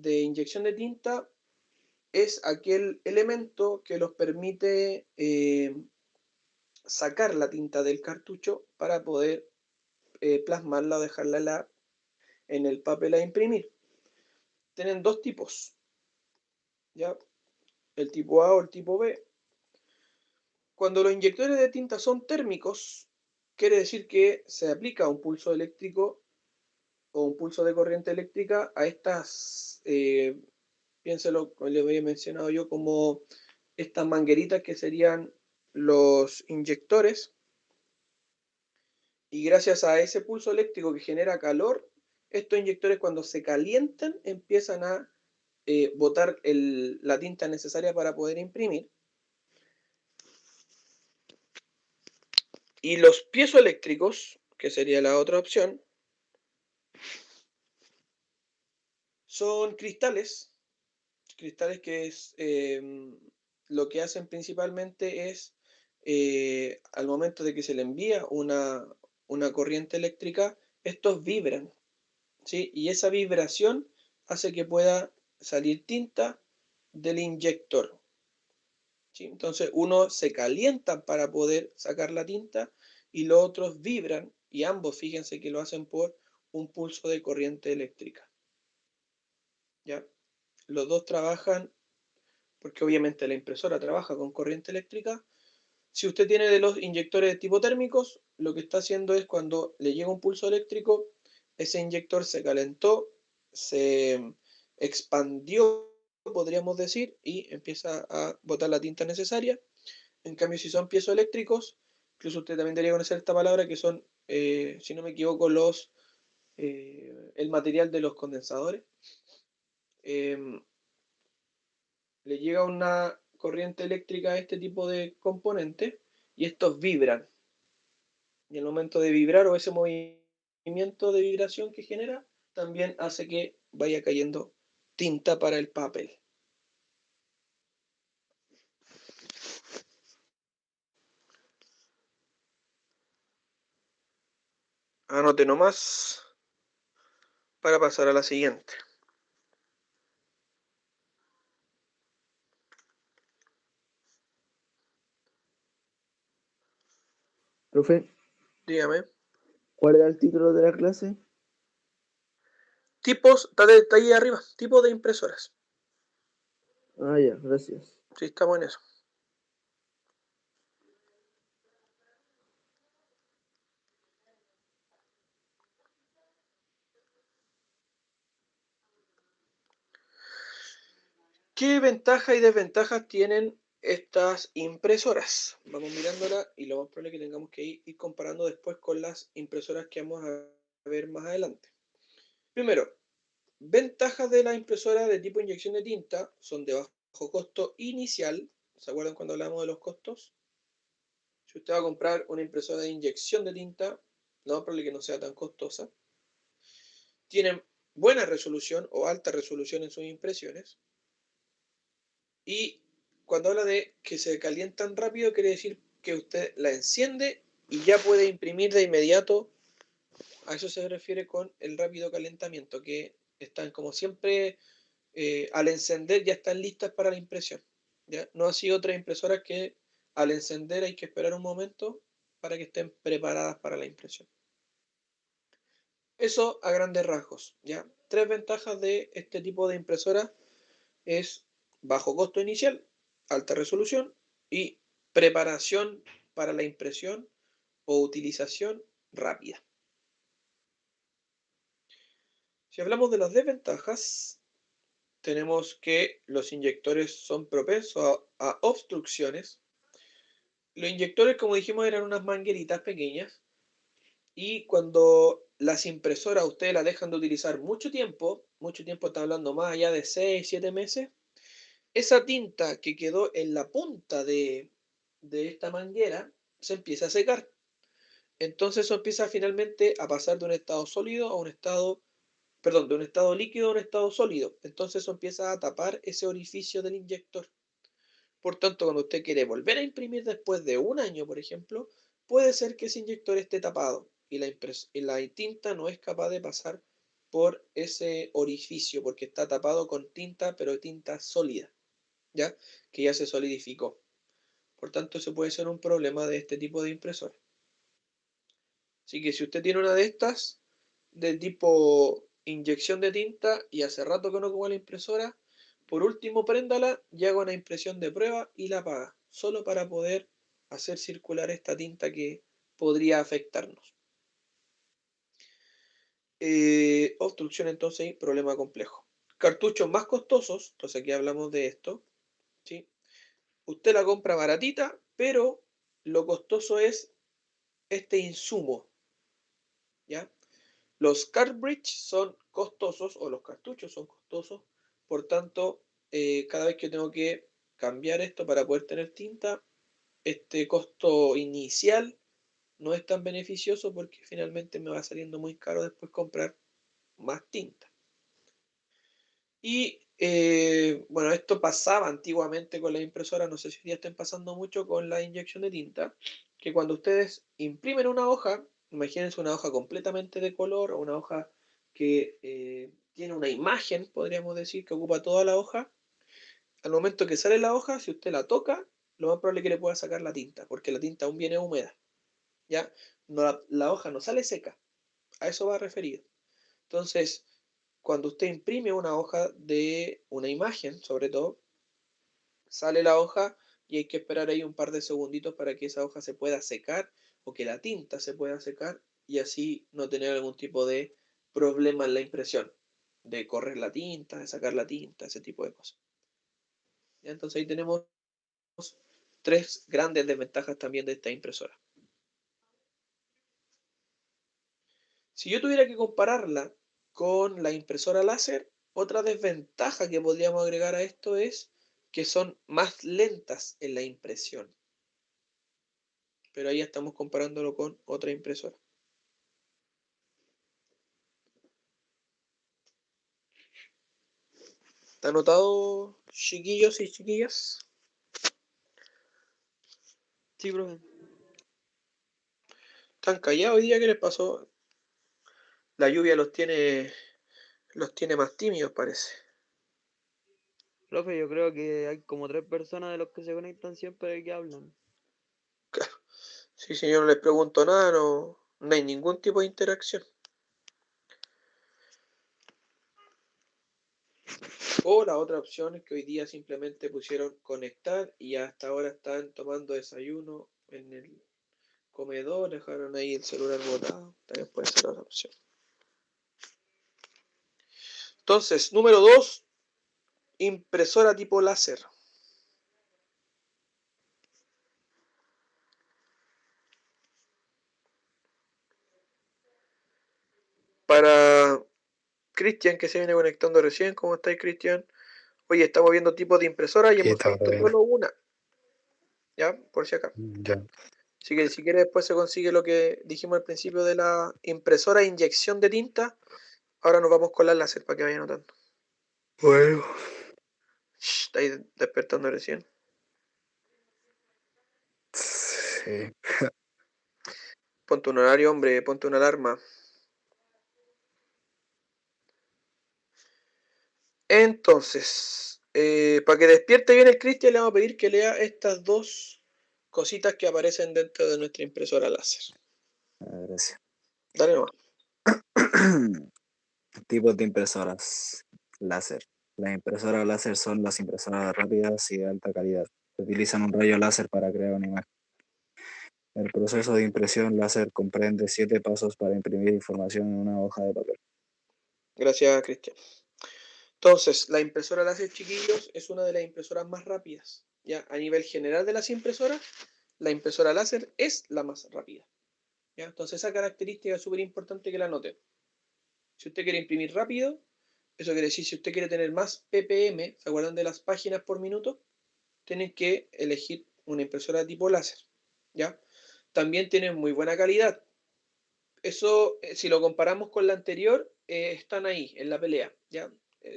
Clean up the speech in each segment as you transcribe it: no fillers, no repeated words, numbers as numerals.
de inyección de tinta es aquel elemento que los permite sacar la tinta del cartucho para poder plasmarla o dejarla en el papel a imprimir. Tienen dos tipos, ¿ya? El tipo A o el tipo B. Cuando los inyectores de tinta son térmicos, quiere decir que se aplica un pulso eléctrico o un pulso de corriente eléctrica a estas, piénselo, como les había mencionado yo, como estas mangueritas que serían los inyectores, y gracias a ese pulso eléctrico que genera calor, estos inyectores cuando se calientan empiezan a botar la tinta necesaria para poder imprimir. Y los piezoeléctricos, que sería la otra opción, son cristales que es, lo que hacen principalmente es, al momento de que se le envía una corriente eléctrica, estos vibran, ¿sí? Y esa vibración hace que pueda salir tinta del inyector, ¿sí? Entonces uno se calienta para poder sacar la tinta y los otros vibran, y ambos, fíjense que lo hacen por un pulso de corriente eléctrica, ¿ya? Los dos trabajan porque obviamente la impresora trabaja con corriente eléctrica. Si usted tiene de los inyectores de tipo térmicos, lo que está haciendo es cuando le llega un pulso eléctrico, ese inyector se calentó, se expandió, podríamos decir, y empieza a botar la tinta necesaria. En cambio, si son piezoeléctricos, incluso usted también debería conocer esta palabra, que son, si no me equivoco, el material de los condensadores. Le llega una corriente eléctrica a este tipo de componentes y estos vibran. Y el momento de vibrar o ese movimiento de vibración que genera también hace que vaya cayendo tinta para el papel. Anote nomás para pasar a la siguiente. Profe, Dígame. ¿cuál era el título de la clase? Tipos, está ahí arriba, tipos de impresoras. Ah, ya, gracias. Sí, estamos en eso. ¿Qué ventajas y desventajas tienen estas impresoras? Vamos mirándola y lo más probable es que tengamos que ir comparando después con las impresoras que vamos a ver más adelante. Primero, ventajas de la impresora de tipo inyección de tinta son de bajo costo inicial. ¿Se acuerdan cuando hablamos de los costos? Si usted va a comprar una impresora de inyección de tinta, lo más probable es que no sea tan costosa. Tienen buena resolución o alta resolución en sus impresiones. Y cuando habla de que se calientan rápido, quiere decir que usted la enciende y ya puede imprimir de inmediato. A eso se refiere con el rápido calentamiento, que están como siempre, al encender ya están listas para la impresión, ¿ya? No así otras impresoras que al encender hay que esperar un momento para que estén preparadas para la impresión. Eso a grandes rasgos, ¿ya? Tres ventajas de este tipo de impresora es bajo costo inicial, alta resolución y preparación para la impresión o utilización rápida. Si hablamos de las desventajas, tenemos que los inyectores son propensos a obstrucciones. Los inyectores, como dijimos, eran unas mangueritas pequeñas y cuando las impresoras ustedes las dejan de utilizar mucho tiempo, está hablando más allá de 6, 7 meses, esa tinta que quedó en la punta de esta manguera se empieza a secar. Entonces eso empieza finalmente a pasar de un estado sólido a un estado, perdón, de un estado líquido a un estado sólido. Entonces eso empieza a tapar ese orificio del inyector. Por tanto, cuando usted quiere volver a imprimir después de un año, por ejemplo, puede ser que ese inyector esté tapado y la tinta no es capaz de pasar por ese orificio, porque está tapado con tinta, pero tinta sólida, ¿ya? Que ya se solidificó. Por tanto, ese puede ser un problema de este tipo de impresora. Así que si usted tiene una de estas, de tipo inyección de tinta, y hace rato que no ocupa la impresora, por último préndala y haga una impresión de prueba y la apaga, solo para poder hacer circular esta tinta que podría afectarnos. Obstrucción entonces y problema complejo. Cartuchos más costosos, entonces aquí hablamos de esto, ¿sí? Usted la compra baratita, pero lo costoso es este insumo, ¿ya? Los cartridge son costosos, o los cartuchos son costosos, por tanto, cada vez que tengo que cambiar esto para poder tener tinta, este costo inicial no es tan beneficioso porque finalmente me va saliendo muy caro después comprar más tinta. Y bueno, esto pasaba antiguamente con las impresoras, no sé si hoy día estén pasando mucho con la inyección de tinta, que cuando ustedes imprimen una hoja, imagínense una hoja completamente de color o una hoja que tiene una imagen, podríamos decir, que ocupa toda la hoja, al momento que sale la hoja, si usted la toca, lo más probable es que le pueda sacar la tinta, porque la tinta aún viene húmeda, ¿ya? No, la hoja no sale seca, a eso va referido. Entonces, cuando usted imprime una hoja de una imagen, sobre todo, sale la hoja y hay que esperar ahí un par de segunditos para que esa hoja se pueda secar o que la tinta se pueda secar y así no tener algún tipo de problema en la impresión, de correr la tinta, de sacar la tinta, ese tipo de cosas. ¿Ya? Entonces ahí tenemos tres grandes desventajas también de esta impresora. Si yo tuviera que compararla con la impresora láser, otra desventaja que podríamos agregar a esto es que son más lentas en la impresión. Pero ahí estamos comparándolo con otra impresora. ¿Está anotado, chiquillos y chiquillas? Sí, profe. ¿Están callados hoy día? ¿Qué les pasó? La lluvia los tiene más tímidos, parece. Profe, yo creo que hay como 3 personas de los que se conectan siempre que hablan. Sí, si yo no les pregunto nada, no hay ningún tipo de interacción. O la otra opción es que hoy día simplemente pusieron conectar y hasta ahora están tomando desayuno en el comedor, dejaron ahí el celular botado. También puede ser otra opción. Entonces, número 2, impresora tipo láser. Para Cristian, que se viene conectando recién, ¿cómo estáis, Cristian? Oye, estamos viendo tipos de impresora y ¿Qué hemos tal, visto profe? solo una. ¿Ya? Por si acá. Ya. Así que si quiere después se consigue lo que dijimos al principio de la impresora inyección de tinta. Ahora nos vamos con la láser para que vayan notando. Bueno. Estáis despertando recién. Sí. Ponte un horario, hombre, ponte una alarma. Entonces, para que despierte bien el Cristian, le vamos a pedir que lea estas dos cositas que aparecen dentro de nuestra impresora láser. Gracias. Dale nomás. Tipos de impresoras láser. Las impresoras láser son las impresoras rápidas y de alta calidad. Utilizan un rayo láser para crear una imagen. El proceso de impresión láser comprende 7 pasos para imprimir información en una hoja de papel. Gracias, Cristian. Entonces, la impresora láser, chiquillos, es una de las impresoras más rápidas. Ya, a nivel general de las impresoras, la impresora láser es la más rápida. ¿Ya? Entonces, esa característica es súper importante que la noten. Si usted quiere imprimir rápido, eso quiere decir, si usted quiere tener más ppm, ¿se acuerdan de las páginas por minuto? Tienen que elegir una impresora tipo láser. ¿Ya? También tiene muy buena calidad. Eso, si lo comparamos con la anterior, están ahí, en la pelea. ¿Ya?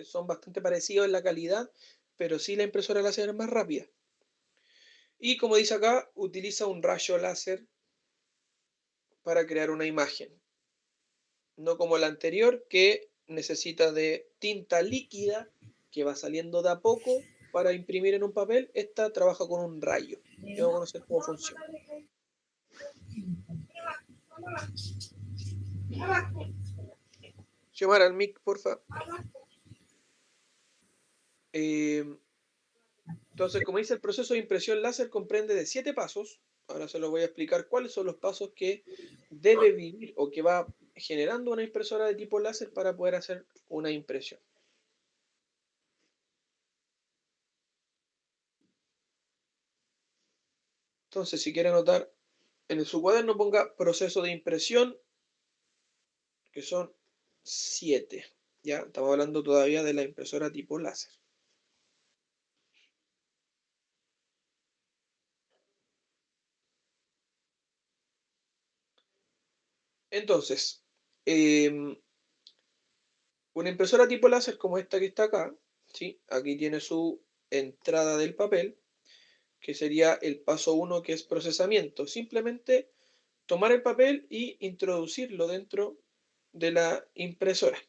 Son bastante parecidos en la calidad, pero sí la impresora láser es más rápida. Y como dice acá, utiliza un rayo láser para crear una imagen. No como la anterior, que necesita de tinta líquida que va saliendo de a poco para imprimir en un papel. Esta trabaja con un rayo. Y vamos a conocer cómo funciona. Xiomara, al mic, porfa. Entonces, como dice, el proceso de impresión láser comprende de 7 pasos. Ahora se los voy a explicar cuáles son los pasos que debe vivir o que va generando una impresora de tipo láser para poder hacer una impresión. Entonces, si quiere anotar en su cuaderno, ponga proceso de impresión, que son 7. Ya estamos hablando todavía de la impresora tipo láser. Entonces, una impresora tipo láser como esta que está acá, ¿sí? Aquí tiene su entrada del papel, que sería el paso 1, que es procesamiento. Simplemente tomar el papel y introducirlo dentro de la impresora.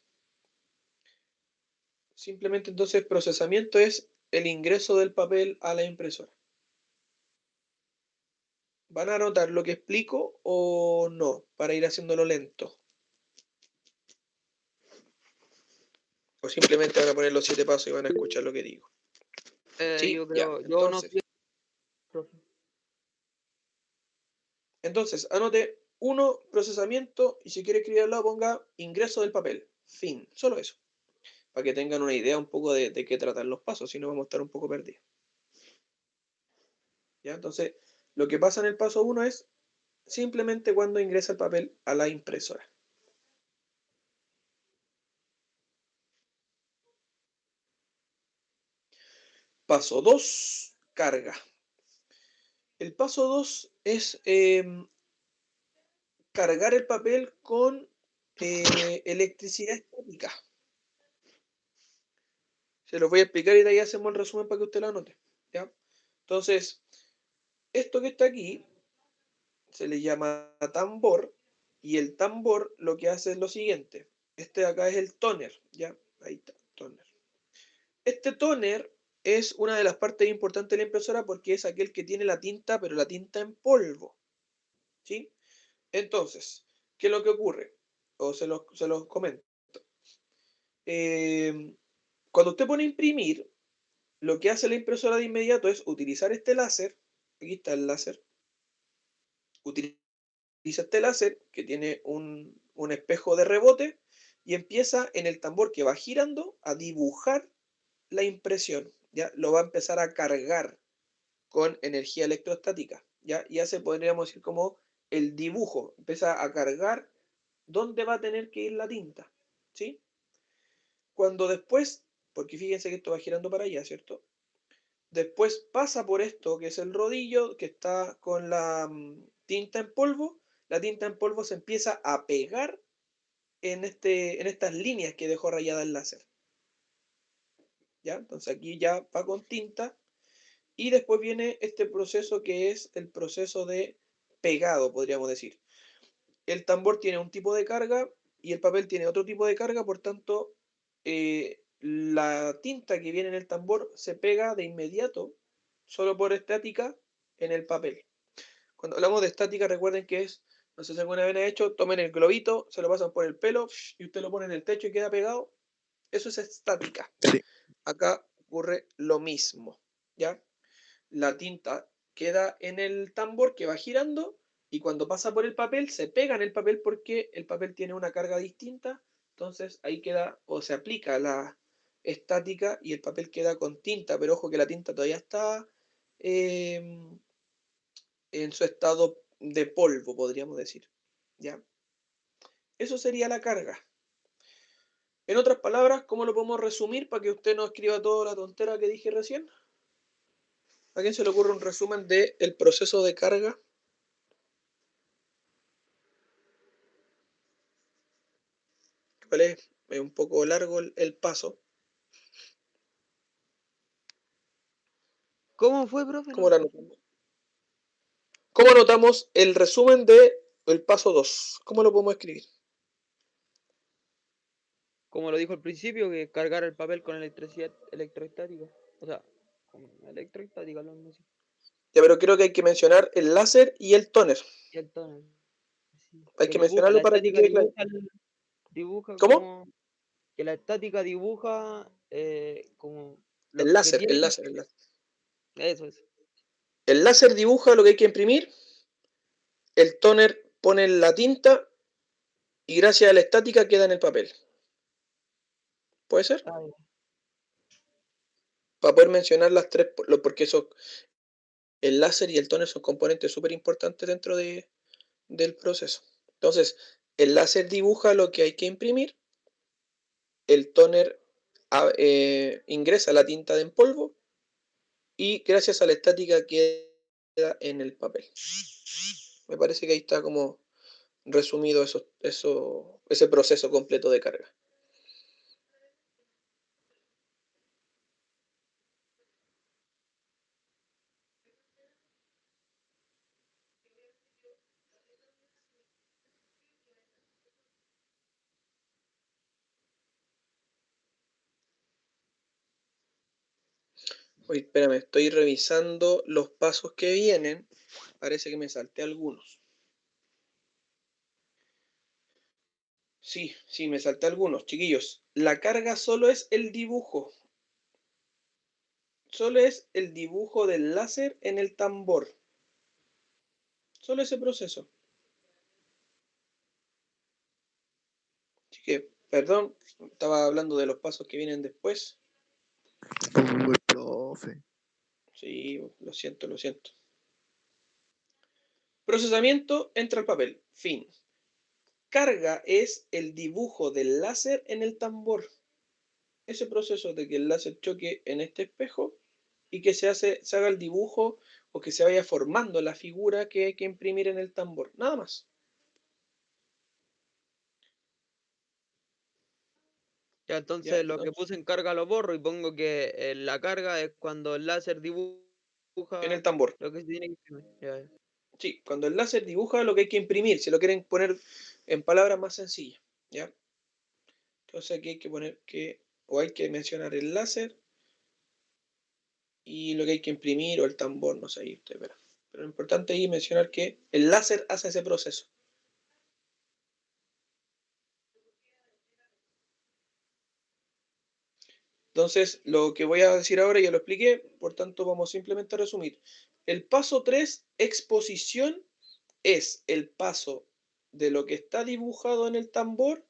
Simplemente entonces procesamiento es el ingreso del papel a la impresora. ¿Van a anotar lo que explico o no? Para ir haciéndolo lento. O simplemente van a poner los 7 pasos y van a escuchar lo que digo. Sí, Yo ya. creo, yo no sé, profe. Entonces, anote 1, procesamiento, y si quiere escribir al lado ponga ingreso del papel. Fin. Solo eso. Para que tengan una idea un poco de qué tratan los pasos, si no vamos a estar un poco perdidos. ¿Ya? Entonces, lo que pasa en el paso 1 es simplemente cuando ingresa el papel a la impresora. Paso 2, carga. El paso 2 es cargar el papel con electricidad estática. Se los voy a explicar y de ahí hacemos el resumen para que usted lo anote. ¿Ya? Entonces, esto que está aquí se le llama tambor, y el tambor lo que hace es lo siguiente. Este de acá es el tóner, ¿ya? Ahí está, tóner. Este tóner es una de las partes importantes de la impresora porque es aquel que tiene la tinta, pero la tinta en polvo, ¿sí? Entonces, ¿qué es lo que ocurre? O se los comento. Cuando usted pone a imprimir, lo que hace la impresora de inmediato es utilizar este láser. Aquí está el láser. Utiliza este láser que tiene un espejo de rebote y empieza en el tambor que va girando a dibujar la impresión. ¿Ya? Lo va a empezar a cargar con energía electrostática. ¿Ya? Y hace, podríamos decir, como el dibujo. Empieza a cargar dónde va a tener que ir la tinta. ¿Sí? Cuando después, porque fíjense que esto va girando para allá, ¿cierto? Después pasa por esto, que es el rodillo, que está con la tinta en polvo. La tinta en polvo se empieza a pegar en estas líneas que dejó rayada el láser. ¿Ya? Entonces aquí ya va con tinta. Y después viene este proceso que es el proceso de pegado, podríamos decir. El tambor tiene un tipo de carga y el papel tiene otro tipo de carga, por tanto, la tinta que viene en el tambor se pega de inmediato, solo por estática, en el papel. Cuando hablamos de estática, recuerden que es, no sé si alguna vez han hecho, tomen el globito, se lo pasan por el pelo y usted lo pone en el techo y queda pegado. Eso es estática. Sí. Acá ocurre lo mismo, ¿ya? La tinta queda en el tambor que va girando y cuando pasa por el papel se pega en el papel porque el papel tiene una carga distinta, entonces ahí queda o se aplica la estática y el papel queda con tinta, pero ojo que la tinta todavía está en su estado de polvo, podríamos decir. ¿Ya? Eso sería la carga. En otras palabras, ¿cómo lo podemos resumir para que usted no escriba toda la tontera que dije recién? ¿A quién se le ocurre un resumen del proceso de carga? ¿Cuál es? Es un poco largo el paso. ¿Cómo fue, profe? ¿Cómo lo anotamos? ¿Cómo anotamos el resumen del paso 2? ¿Cómo lo podemos escribir? como lo dijo al principio, que cargar el papel con electricidad electroestática. O sea, con electroestática lo mismo, sí. Ya, pero creo que hay que mencionar el láser y el tóner. Y el tóner, sí. Hay Que que dibuja, mencionarlo la para que estática quede claro. dibuja ¿Cómo? como, que la estática dibuja como lo El que láser, tiene el que láser, el láser. eso es. El láser dibuja lo que hay que imprimir, el tóner pone la tinta y gracias a la estática queda en el papel. ¿Puede ser? Ah, ya. Para poder mencionar las tres, porque eso, el láser y el tóner son componentes súper importantes dentro del proceso. Entonces, el láser dibuja lo que hay que imprimir, el tóner ingresa la tinta en polvo y gracias a la estática queda en el papel. Me parece que ahí está como resumido ese proceso completo de carga. Oye, espérame, estoy revisando los pasos que vienen. Parece que me salté algunos. Sí, me salté algunos, chiquillos. La carga solo es el dibujo. Solo es el dibujo del láser en el tambor. Solo ese proceso. Así que, perdón, estaba hablando de los pasos que vienen después. Uy, profe. Sí, lo siento, lo siento. Procesamiento entra al papel. Fin. Carga es el dibujo del láser en el tambor. Ese proceso de que el láser choque en este espejo y que se haga el dibujo o que se vaya formando la figura que hay que imprimir en el tambor. Nada más. Ya, ¿Ya? entonces lo que puse en carga lo borro y pongo que la carga es cuando el láser En el dibuja tambor. lo que se tiene que imprimir. Ya, ya. Sí, cuando el láser dibuja lo que hay que imprimir, si lo quieren poner en palabras más sencillas. ¿Ya? Entonces aquí hay que poner o hay que mencionar el láser y lo que hay que imprimir o el tambor, no sé, ahí usted verá. Pero lo importante ahí es mencionar que el láser hace ese proceso. Entonces, lo que voy a decir ahora ya lo expliqué, por tanto vamos simplemente a resumir. El paso 3, exposición, es el paso de lo que está dibujado en el tambor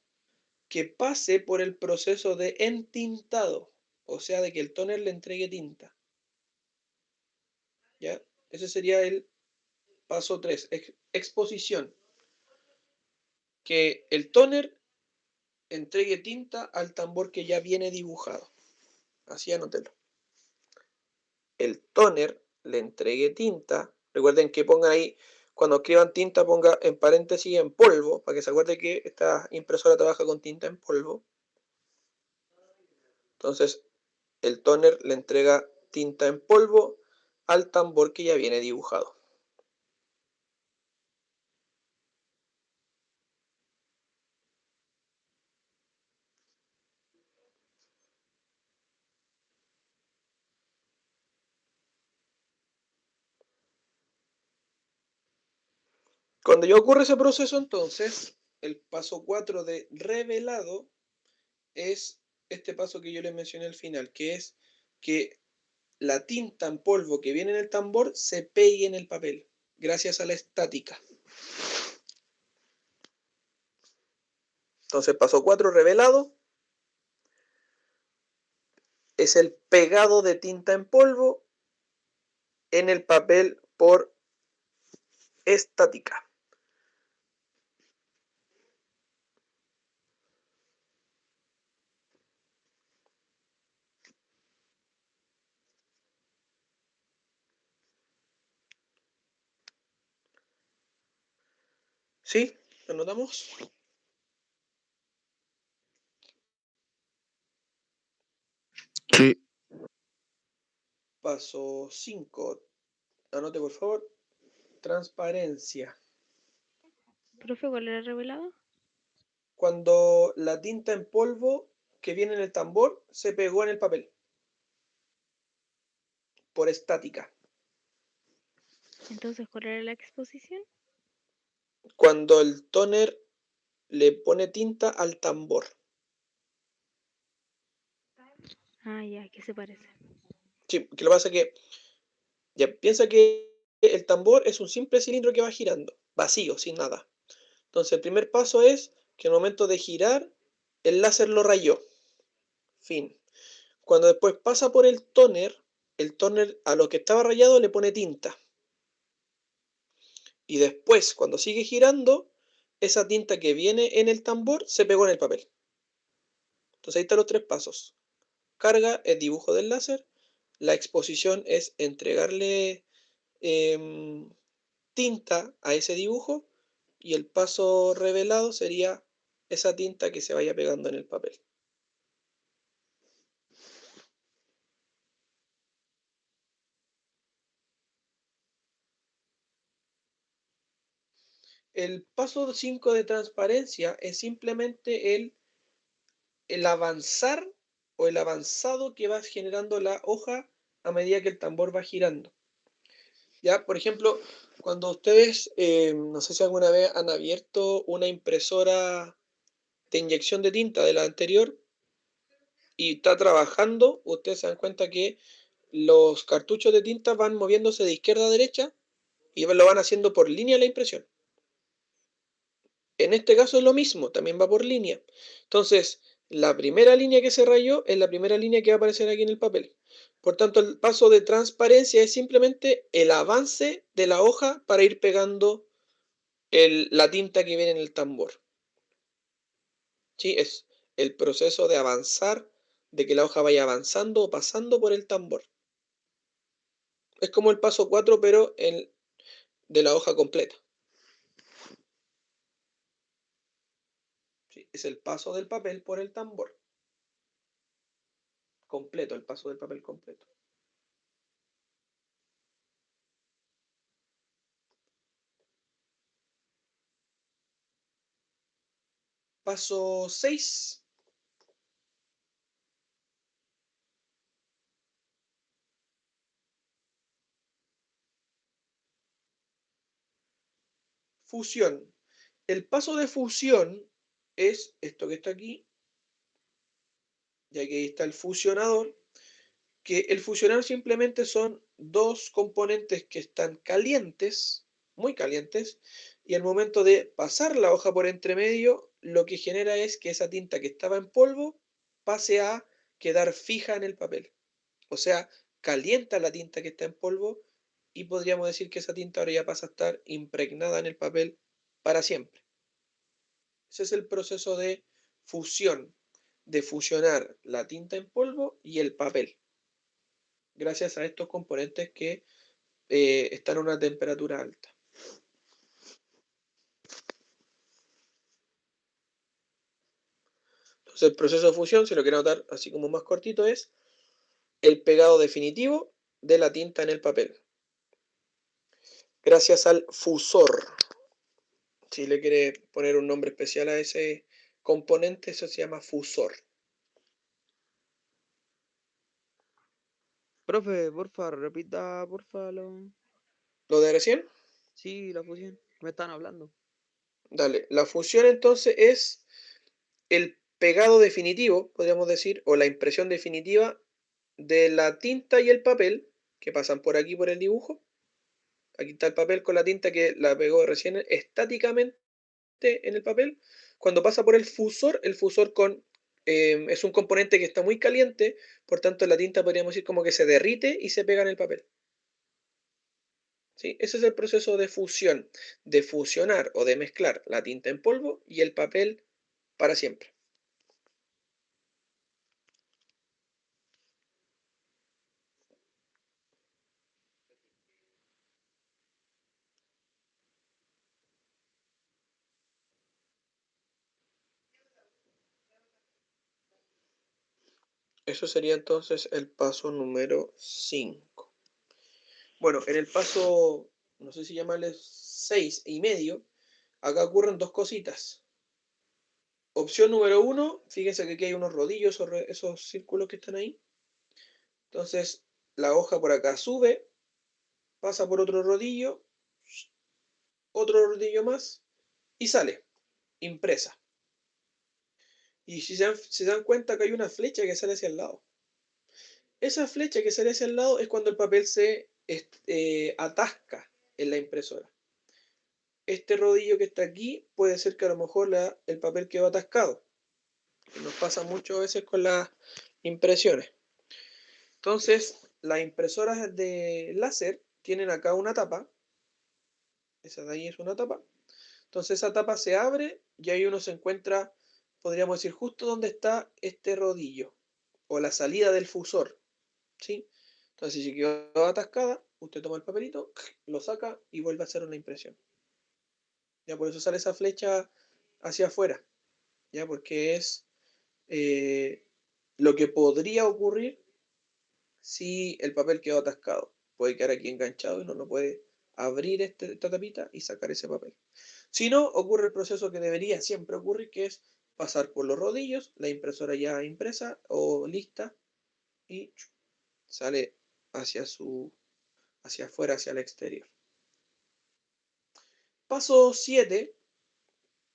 que pase por el proceso de entintado, o sea, de que el tóner le entregue tinta. ¿Ya? Ese sería el paso 3, exposición. Que el tóner entregue tinta al tambor que ya viene dibujado. Así anótelo. El tóner le entregue tinta. Recuerden que pongan ahí, cuando escriban tinta, ponga en paréntesis en polvo, para que se acuerde que esta impresora trabaja con tinta en polvo. Entonces, el tóner le entrega tinta en polvo al tambor que ya viene dibujado. Cuando ya ocurre ese proceso, entonces, el paso 4 de revelado es este paso que yo les mencioné al final, que es que la tinta en polvo que viene en el tambor se pegue en el papel, gracias a la estática. Entonces, paso 4, revelado, es el pegado de tinta en polvo en el papel por estática. ¿Sí? ¿Lo notamos? Sí. Paso 5. Anote por favor. Transparencia. Profe, ¿cuál era el revelado? Cuando la tinta en polvo que viene en el tambor se pegó en el papel por estática. Entonces, ¿cuál era la exposición? Cuando el tóner le pone tinta al tambor. Ah, ya, ¿qué se parece? Sí, que lo que pasa es que ya piensa que el tambor es un simple cilindro que va girando, vacío, sin nada. Entonces el primer paso es que al momento de girar, el láser lo rayó. Fin. Cuando después pasa por el tóner a lo que estaba rayado le pone tinta. Y después, cuando sigue girando, esa tinta que viene en el tambor se pegó en el papel. Entonces ahí están los tres pasos. Carga es dibujo del láser. La exposición es entregarle tinta a ese dibujo. Y el paso revelado sería esa tinta que se vaya pegando en el papel. El paso 5 de transparencia es simplemente el avanzar o el avanzado que va generando la hoja a medida que el tambor va girando. Ya, por ejemplo, cuando ustedes, no sé si alguna vez han abierto una impresora de inyección de tinta de la anterior y está trabajando, ustedes se dan cuenta que los cartuchos de tinta van moviéndose de izquierda a derecha y lo van haciendo por línea la impresión. En este caso es lo mismo, también va por línea. Entonces, la primera línea que se rayó es la primera línea que va a aparecer aquí en el papel. Por tanto, el paso de transparencia es simplemente el avance de la hoja para ir pegando la tinta que viene en el tambor. ¿Sí? Es el proceso de avanzar, de que la hoja vaya avanzando o pasando por el tambor. Es como el paso 4, pero de la hoja completa. ¿Sí? Es el paso del papel por el tambor. Completo, el paso del papel completo. Paso 6. Fusión. El paso de fusión es esto que está aquí, ya que ahí está el fusionador, que el fusionador simplemente son dos componentes que están calientes, muy calientes, y al momento de pasar la hoja por entre medio, lo que genera es que esa tinta que estaba en polvo pase a quedar fija en el papel. O sea, calienta la tinta que está en polvo y podríamos decir que esa tinta ahora ya pasa a estar impregnada en el papel para siempre. Ese es el proceso de fusión, de fusionar la tinta en polvo y el papel, gracias a estos componentes que están a una temperatura alta. Entonces el proceso de fusión, si lo quiero anotar así como más cortito, es el pegado definitivo de la tinta en el papel, gracias al fusor. Si le quiere poner un nombre especial a ese componente, eso se llama fusor. Profe, porfa, repita, porfa, ¿Lo de recién? sí, la fusión. Me están hablando. Dale. La fusión entonces es el pegado definitivo, podríamos decir, o la impresión definitiva de la tinta y el papel que pasan por aquí por el dibujo. Aquí está el papel con la tinta que la pegó recién estáticamente en el papel. Cuando pasa por el fusor es un componente que está muy caliente, por tanto la tinta podríamos decir como que se derrite y se pega en el papel. ¿Sí? Ese es el proceso de fusión, de fusionar o de mezclar la tinta en polvo y el papel para siempre. Eso sería entonces el paso número 5. Bueno, en el paso, no sé si llamarle 6 y medio, acá ocurren dos cositas. Opción número 1, fíjense que aquí hay unos rodillos, esos círculos que están ahí. Entonces, la hoja por acá sube, pasa por otro rodillo más y sale, impresa. Y si se dan cuenta que hay una flecha que sale hacia el lado. Esa flecha que sale hacia el lado es cuando el papel se atasca en la impresora. Este rodillo que está aquí puede ser que a lo mejor el papel quedó atascado. Nos pasa muchas veces con las impresiones. Entonces, las impresoras de láser tienen acá una tapa. Esa de ahí es una tapa. Entonces esa tapa se abre y ahí uno se encuentra, podríamos decir, justo donde está este rodillo o la salida del fusor, ¿sí? Entonces si quedó atascada, usted toma el papelito, lo saca y vuelve a hacer una impresión. Ya por eso sale esa flecha hacia afuera, ya porque es lo que podría ocurrir si el papel quedó atascado. Puede quedar aquí enganchado y no lo puede abrir esta tapita y sacar ese papel. Si no, ocurre el proceso que debería siempre ocurrir, que es pasar por los rodillos, la impresora ya impresa o lista, y sale hacia afuera, hacia el exterior. Paso 7,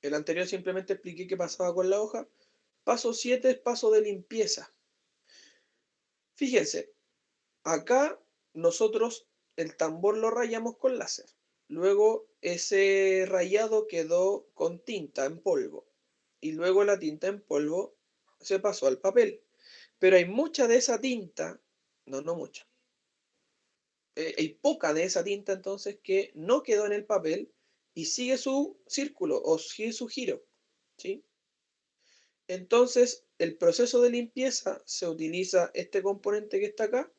el anterior simplemente expliqué qué pasaba con la hoja. Paso 7 es paso de limpieza. Fíjense, acá nosotros el tambor lo rayamos con láser. Luego ese rayado quedó con tinta en polvo. Y luego la tinta en polvo se pasó al papel. Pero hay mucha de esa tinta, no mucha. Hay poca de esa tinta entonces que no quedó en el papel y sigue su círculo o sigue su giro, ¿sí? Entonces, el proceso de limpieza se utiliza este componente que está acá,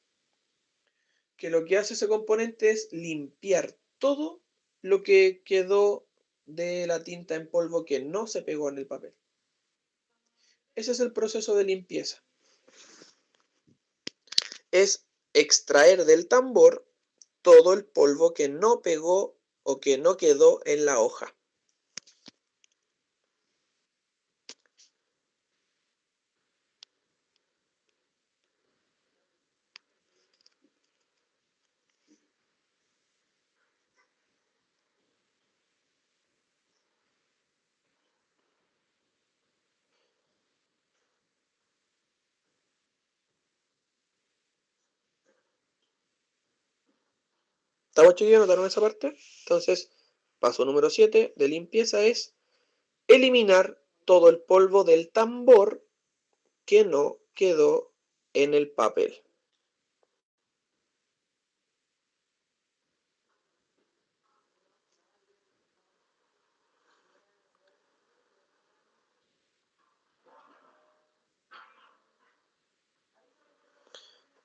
que lo que hace ese componente es limpiar todo lo que quedó de la tinta en polvo que no se pegó en el papel. Ese es el proceso de limpieza. Es extraer del tambor todo el polvo que no pegó o que no quedó en la hoja. ¿Estamos chiquillos? ¿Notaron esa parte? Entonces, paso número 7 de limpieza es eliminar todo el polvo del tambor que no quedó en el papel.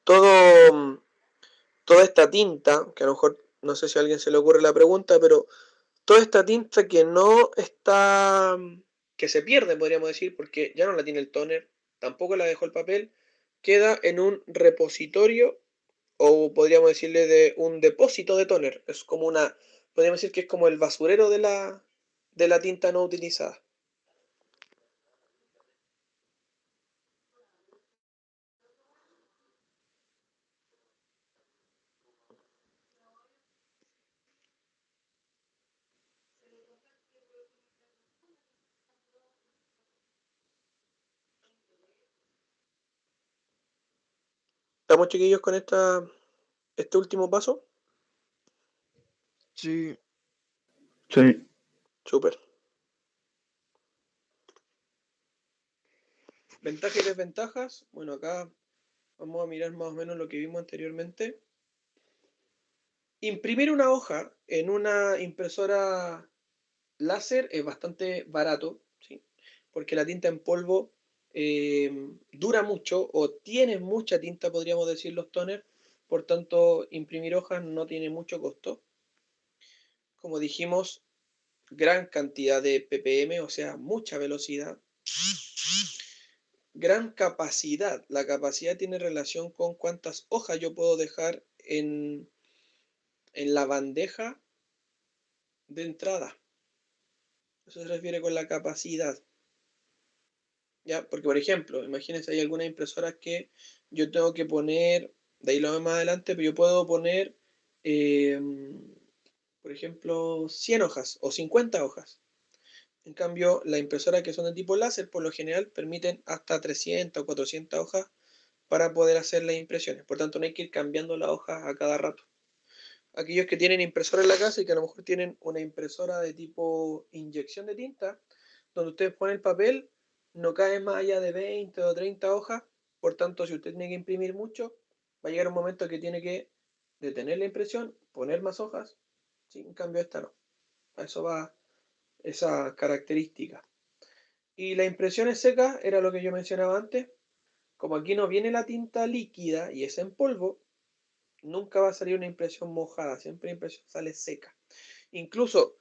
Toda esta tinta, que a lo mejor no sé si a alguien se le ocurre la pregunta, pero toda esta tinta que no está, que se pierde, podríamos decir, porque ya no la tiene el tóner, tampoco la dejó el papel, queda en un repositorio o podríamos decirle de un depósito de tóner. Es como podríamos decir que es como el basurero de la tinta no utilizada. ¿Estamos chiquillos con este último paso? Sí. Sí. Súper. Ventajas y desventajas. Bueno, acá vamos a mirar más o menos lo que vimos anteriormente. Imprimir una hoja en una impresora láser es bastante barato, ¿sí? Porque la tinta en polvo dura mucho o tiene mucha tinta, podríamos decir, los toners. Por tanto, imprimir hojas no tiene mucho costo. Como dijimos, gran cantidad de ppm, o sea, mucha velocidad. Gran capacidad. La capacidad tiene relación con cuántas hojas yo puedo dejar en la bandeja de entrada. Eso se refiere con la capacidad. ¿ya? Porque, por ejemplo, imagínense, hay algunas impresoras que yo tengo que poner, de ahí lo vemos más adelante, pero yo puedo poner, por ejemplo, 100 hojas o 50 hojas. En cambio, las impresoras que son de tipo láser, por lo general, permiten hasta 300 o 400 hojas para poder hacer las impresiones. Por tanto, no hay que ir cambiando las hojas a cada rato. Aquellos que tienen impresora en la casa y que a lo mejor tienen una impresora de tipo inyección de tinta, donde ustedes ponen el papel, no cae más allá de 20 o 30 hojas. Por tanto, si usted tiene que imprimir mucho, va a llegar un momento que tiene que detener la impresión, poner más hojas. ¿Sí? En cambio, esta no. A eso va esa característica. Y las impresiones secas era lo que yo mencionaba antes. Como aquí no viene la tinta líquida y es en polvo, nunca va a salir una impresión mojada, siempre la impresión sale seca. Incluso,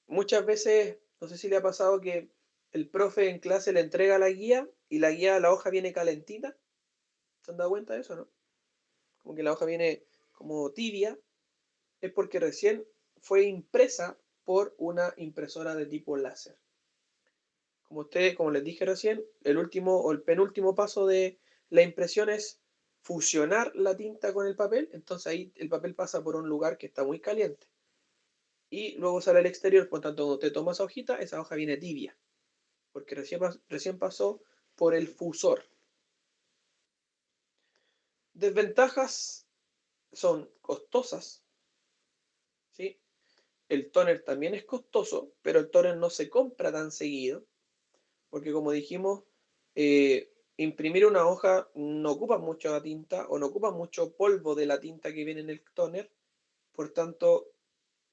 muchas veces, no sé si le ha pasado que el profe en clase le entrega la guía y la hoja viene calentita. ¿Se han dado cuenta de eso, no? Como que la hoja viene como tibia, es porque recién fue impresa por una impresora de tipo láser. Como les dije recién, el último o el penúltimo paso de la impresión es fusionar la tinta con el papel, entonces ahí el papel pasa por un lugar que está muy caliente. Y luego sale al exterior, por tanto, cuando te tomas esa hojita, esa hoja viene tibia, porque recién pasó por el fusor. Desventajas son costosas, ¿sí? El tóner también es costoso, pero el tóner no se compra tan seguido, porque como dijimos, imprimir una hoja no ocupa mucha tinta o no ocupa mucho polvo de la tinta que viene en el tóner, por tanto,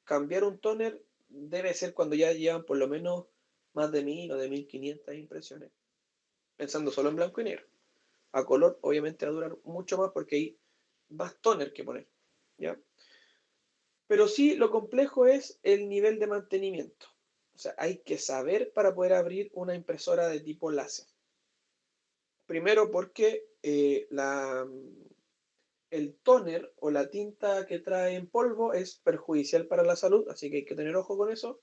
cambiar un tóner debe ser cuando ya llevan por lo menos más de 1000 o de 1500 impresiones, pensando solo en blanco y negro. A color, obviamente, va a durar mucho más porque hay más tóner que poner, ¿ya? Pero sí, lo complejo es el nivel de mantenimiento. O sea, hay que saber para poder abrir una impresora de tipo láser. Primero porque el tóner o la tinta que trae en polvo es perjudicial para la salud, así que hay que tener ojo con eso.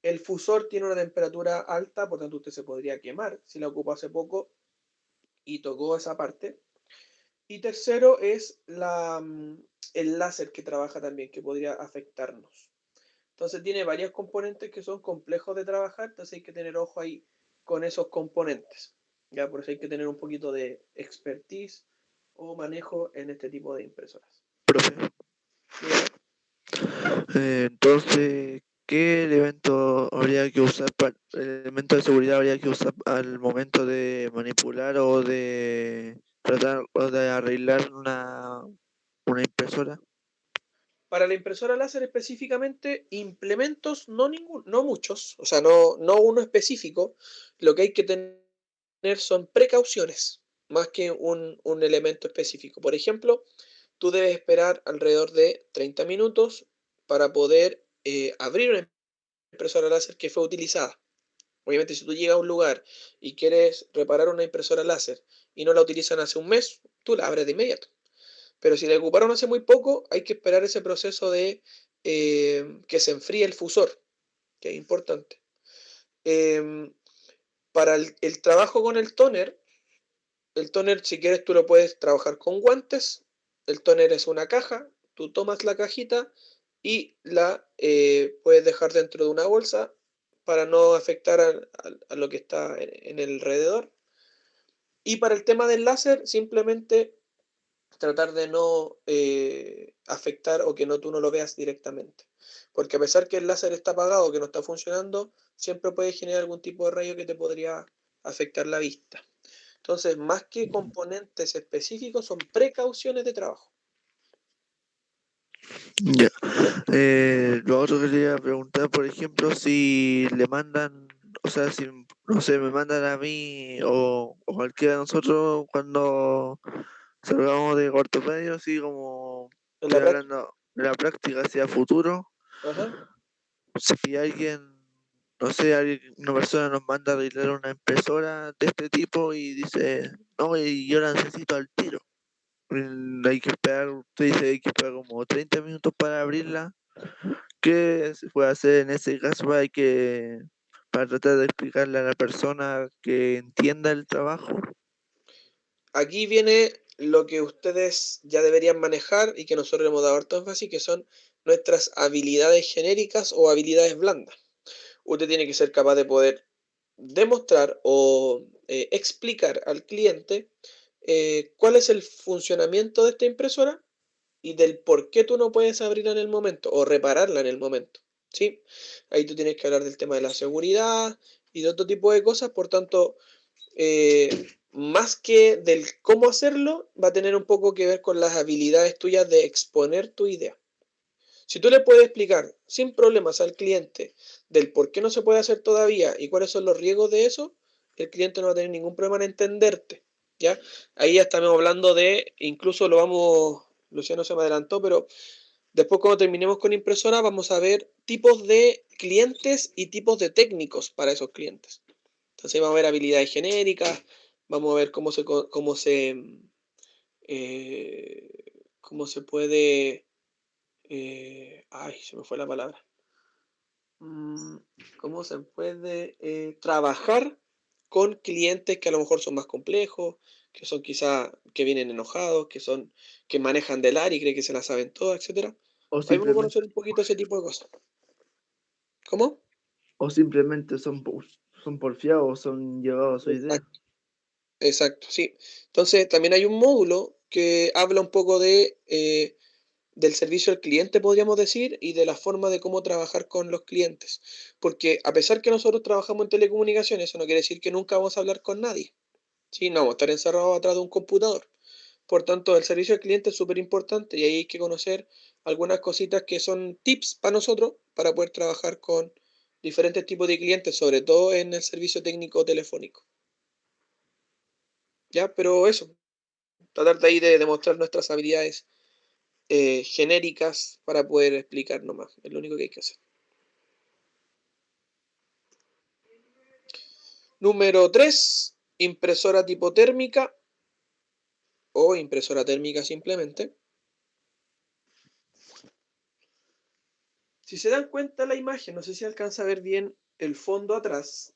El fusor tiene una temperatura alta, por tanto usted se podría quemar si la ocupó hace poco y tocó esa parte. Y tercero es el láser que trabaja también, que podría afectarnos. Entonces tiene varios componentes que son complejos de trabajar, entonces hay que tener ojo ahí con esos componentes. Ya, por eso hay que tener un poquito de expertise o manejo en este tipo de impresoras. Profe, entonces, ¿qué elemento habría que usar elemento de seguridad habría que usar al momento de manipular o de tratar o de arreglar una impresora? Para la impresora láser específicamente, implementos no muchos, o sea, no uno específico. Lo que hay que tener son precauciones, más que un elemento específico. Por ejemplo, tú debes esperar alrededor de 30 minutos para poder abrir una impresora láser que fue utilizada. Obviamente, si tú llegas a un lugar y quieres reparar una impresora láser y no la utilizan hace un mes, tú la abres de inmediato. Pero si la ocuparon hace muy poco, hay que esperar ese proceso de que se enfríe el fusor, que es importante. Para el trabajo con el tóner, si quieres, tú lo puedes trabajar con guantes. El tóner es una caja, tú tomas la cajita y la puedes dejar dentro de una bolsa para no afectar a lo que está en el alrededor. Y para el tema del láser, simplemente tratar de no afectar o que tú no lo veas directamente. Porque a pesar que el láser está apagado, que no está funcionando, siempre puede generar algún tipo de rayo que te podría afectar la vista. Entonces, más que componentes específicos, son precauciones de trabajo. Ya. Lo otro que quería preguntar, por ejemplo, si le mandan, o sea, si, no sé, me mandan a mí o cualquiera de nosotros cuando salgamos de cuarto medio, así como En la estoy práctica. hablando de la práctica hacia futuro, Ajá. si alguien, no sé, una persona nos manda a arreglar una impresora de este tipo y dice, no, y yo la necesito al tiro. Hay que esperar, usted dice, hay que esperar como 30 minutos para abrirla. ¿Qué se puede hacer en ese caso? Hay que para tratar de explicarle a la persona que entienda el trabajo. Aquí viene lo que ustedes ya deberían manejar y que nosotros hemos dado harto énfasis, que son nuestras habilidades genéricas o habilidades blandas. Usted tiene que ser capaz de poder demostrar o explicar al cliente cuál es el funcionamiento de esta impresora y del por qué tú no puedes abrirla en el momento o repararla en el momento. ¿Sí? Ahí tú tienes que hablar del tema de la seguridad y de otro tipo de cosas, por tanto, más que del cómo hacerlo, va a tener un poco que ver con las habilidades tuyas de exponer tu idea. Si tú le puedes explicar sin problemas al cliente del por qué no se puede hacer todavía y cuáles son los riesgos de eso, el cliente no va a tener ningún problema en entenderte. ¿Ya? Ahí ya estamos hablando de, incluso lo vamos, Luciano se me adelantó, pero después cuando terminemos con impresora vamos a ver tipos de clientes y tipos de técnicos para esos clientes. Entonces vamos a ver habilidades genéricas, vamos a ver cómo se puede, ay, se me fue la palabra. Cómo se puede trabajar con clientes que a lo mejor son más complejos, que son quizá que vienen enojados, que manejan del área y creen que se la saben todas, etcétera. O Ahí vamos a simplemente, conocer un poquito ese tipo de cosas. ¿Cómo? o simplemente son porfiados o son llevados a su idea. Exacto, exacto, sí. Entonces también hay un módulo que habla un poco del servicio al cliente, podríamos decir, y de la forma de cómo trabajar con los clientes. Porque a pesar que nosotros trabajamos en telecomunicaciones, eso no quiere decir que nunca vamos a hablar con nadie. ¿Sí? No vamos a estar encerrados atrás de un computador. Por tanto, el servicio al cliente es súper importante y ahí hay que conocer algunas cositas que son tips para nosotros para poder trabajar con diferentes tipos de clientes, sobre todo en el servicio técnico telefónico. ¿Ya? Pero eso, tratar de ahí de demostrar nuestras habilidades genéricas para poder explicar nomás. Es lo único que hay que hacer. Número 3, impresora tipo térmica o impresora térmica simplemente. Si se dan cuenta la imagen, no sé si alcanza a ver bien el fondo atrás.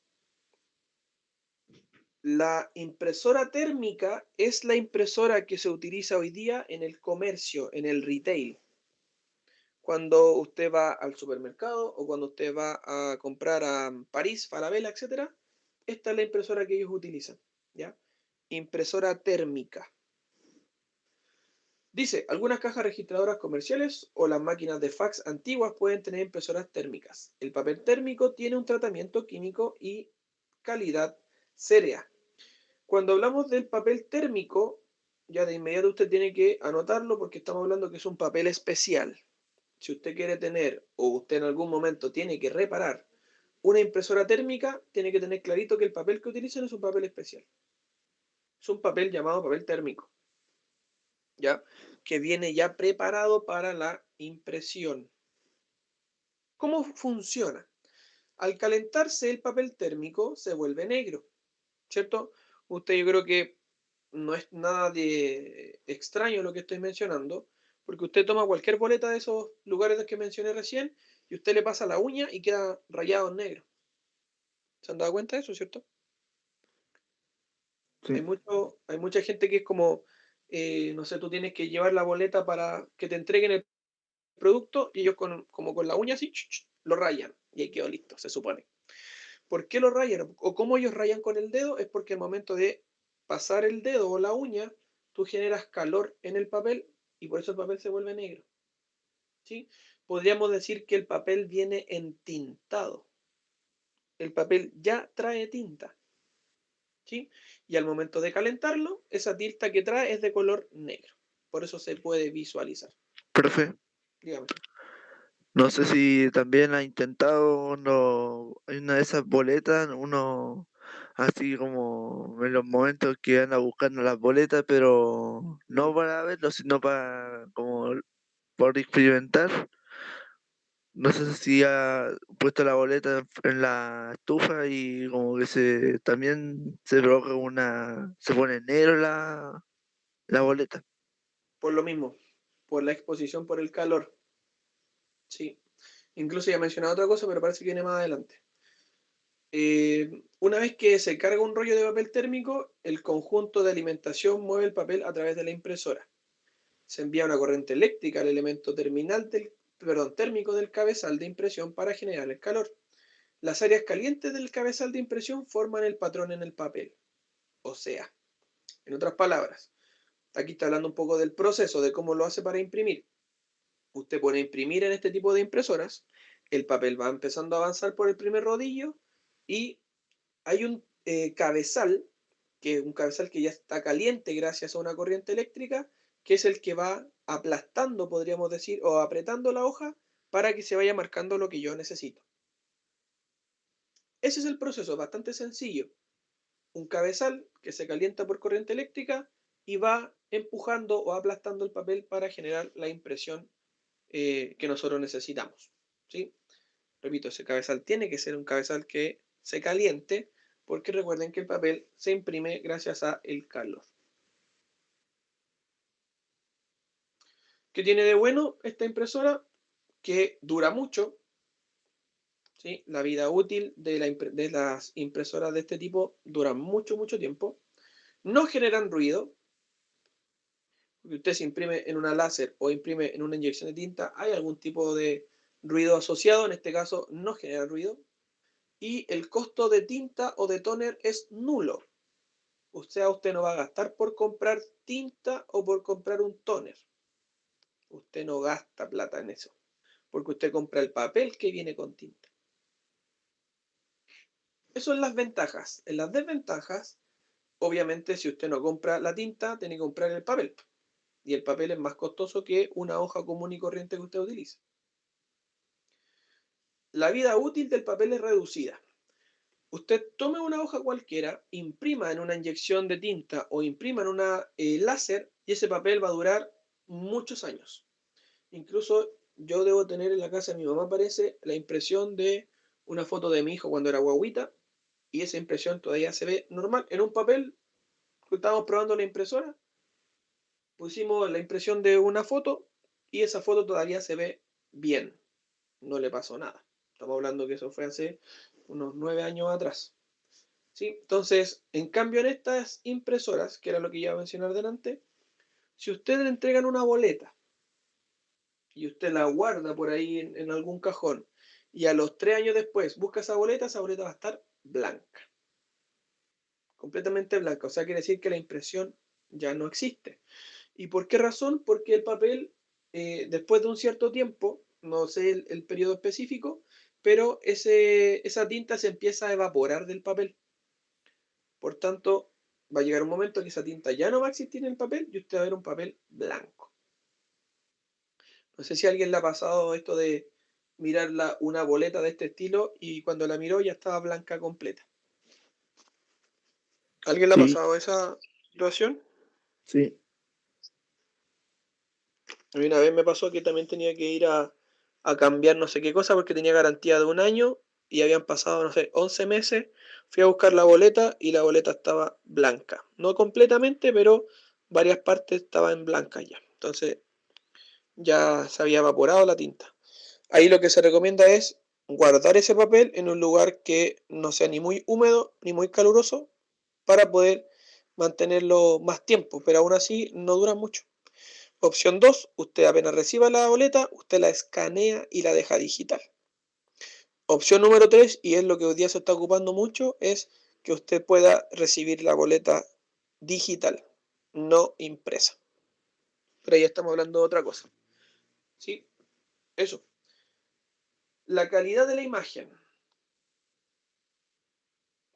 La impresora térmica es la impresora que se utiliza hoy día en el comercio, en el retail. Cuando usted va al supermercado o cuando usted va a comprar a París, Falabella, etc., esta es la impresora que ellos utilizan, ¿ya? Impresora térmica. Dice, algunas cajas registradoras comerciales o las máquinas de fax antiguas pueden tener impresoras térmicas. El papel térmico tiene un tratamiento químico y calidad seria. Cuando hablamos del papel térmico, ya de inmediato usted tiene que anotarlo porque estamos hablando que es un papel especial. Si usted quiere tener o usted en algún momento tiene que reparar una impresora térmica, tiene que tener clarito que el papel que utilicen es un papel especial. Es un papel llamado papel térmico, ¿ya? Que viene ya preparado para la impresión. ¿Cómo funciona? Al calentarse el papel térmico se vuelve negro, ¿cierto? Usted yo creo que no es nada de extraño lo que estoy mencionando, porque usted toma cualquier boleta de esos lugares que mencioné recién y usted le pasa la uña y queda rayado en negro. ¿Se han dado cuenta de eso, cierto? Sí. Hay mucha gente que es como, no sé, tú tienes que llevar la boleta para que te entreguen el producto y ellos como con la uña así, lo rayan y ahí quedó listo, se supone. ¿Por qué lo rayan? O cómo ellos rayan con el dedo es porque al momento de pasar el dedo o la uña, tú generas calor en el papel y por eso el papel se vuelve negro. ¿Sí? Podríamos decir que el papel viene entintado. El papel ya trae tinta. ¿Sí? Y al momento de calentarlo, esa tinta que trae es de color negro. Por eso se puede visualizar. Profe, Dígame. no sé si también ha intentado en una de esas boletas, uno así como en los momentos que anda buscando las boletas, pero no para verlo, sino para como por experimentar. No sé si ha puesto la boleta en la estufa y como que también se provoca se pone negro la boleta. Por lo mismo, por la exposición, por el calor. Sí. Incluso ya he mencionado otra cosa, pero parece que viene más adelante. una vez que se carga un rollo de papel térmico, el conjunto de alimentación mueve el papel a través de la impresora. Se envía una corriente eléctrica al elemento térmico del cabezal de impresión para generar el calor. Las áreas calientes del cabezal de impresión forman el patrón en el papel. O sea, en otras palabras, aquí está hablando un poco del proceso, de cómo lo hace para imprimir. Usted pone imprimir en este tipo de impresoras, el papel va empezando a avanzar por el primer rodillo y hay un cabezal, que es un cabezal que ya está caliente gracias a una corriente eléctrica, que es el que va aplastando, podríamos decir, o apretando la hoja para que se vaya marcando lo que yo necesito. Ese es el proceso, bastante sencillo. Un cabezal que se calienta por corriente eléctrica y va empujando o aplastando el papel para generar la impresión que nosotros necesitamos, ¿sí? Repito, ese cabezal tiene que ser un cabezal que se caliente, porque recuerden que el papel se imprime gracias a el calor. ¿Qué tiene de bueno esta impresora? Que dura mucho, ¿sí? La vida útil de las impresoras de este tipo dura mucho, mucho tiempo. No generan ruido. Porque usted se imprime en una láser o imprime en una inyección de tinta, hay algún tipo de ruido asociado, en este caso no genera ruido. Y el costo de tinta o de tóner es nulo. O sea, usted no va a gastar por comprar tinta o por comprar un tóner. Usted no gasta plata en eso, porque usted compra el papel que viene con tinta. Eso en las ventajas. En las desventajas, obviamente, si usted no compra la tinta, tiene que comprar el papel. Y el papel es más costoso que una hoja común y corriente que usted utilice. La vida útil del papel es reducida. Usted tome una hoja cualquiera, imprima en una inyección de tinta o imprima en una láser y ese papel va a durar muchos años. Incluso yo debo tener en la casa de mi mamá, parece, la impresión de una foto de mi hijo cuando era guaguita y esa impresión todavía se ve normal. En un papel que estábamos probando la impresora, pusimos la impresión de una foto y esa foto todavía se ve bien. No le pasó nada. Estamos hablando que eso fue hace unos 9 años atrás. ¿Sí? Entonces, en cambio en estas impresoras, que era lo que iba a mencionar delante, si usted le entregan una boleta y usted la guarda por ahí en algún cajón y a los 3 años después busca esa boleta va a estar blanca. Completamente blanca. O sea, quiere decir que la impresión ya no existe. ¿Y por qué razón? Porque el papel, después de un cierto tiempo, no sé el periodo específico, pero esa tinta se empieza a evaporar del papel. Por tanto, va a llegar un momento que esa tinta ya no va a existir en el papel y usted va a ver un papel blanco. No sé si a alguien le ha pasado esto de mirar una boleta de este estilo y cuando la miró ya estaba blanca completa. ¿A alguien le ha Sí, pasado esa situación? sí. A mí una vez me pasó que también tenía que ir a cambiar no sé qué cosa porque tenía garantía de un año y habían pasado, no sé, 11 meses. Fui a buscar la boleta y la boleta estaba blanca. No completamente, pero varias partes estaban blancas ya. Entonces ya se había evaporado la tinta. Ahí lo que se recomienda es guardar ese papel en un lugar que no sea ni muy húmedo ni muy caluroso para poder mantenerlo más tiempo, pero aún así no dura mucho. Opción 2, usted apenas reciba la boleta, usted la escanea y la deja digital. Opción número 3, y es lo que hoy día se está ocupando mucho, es que usted pueda recibir la boleta digital, no impresa. Pero ya estamos hablando de otra cosa. ¿Sí? Eso. La calidad de la imagen.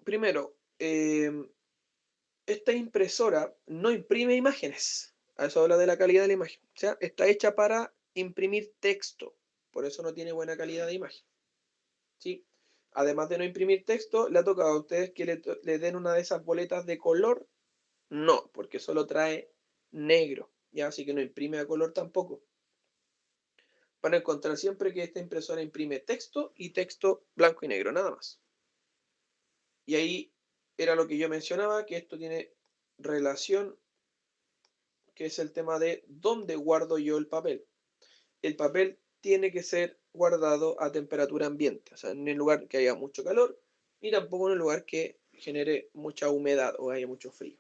Primero, esta impresora no imprime imágenes. A eso habla de la calidad de la imagen. O sea, está hecha para imprimir texto. Por eso no tiene buena calidad de imagen. ¿Sí? Además de no imprimir texto, ¿le ha tocado a ustedes que le den una de esas boletas de color? No, porque solo trae negro. ¿Ya? Así que no imprime a color tampoco. Van a encontrar siempre que esta impresora imprime texto y texto blanco y negro, nada más. Y ahí era lo que yo mencionaba, que esto tiene relación, que es el tema de dónde guardo yo el papel. El papel tiene que ser guardado a temperatura ambiente, o sea, en el lugar que haya mucho calor ni tampoco en un lugar que genere mucha humedad o haya mucho frío.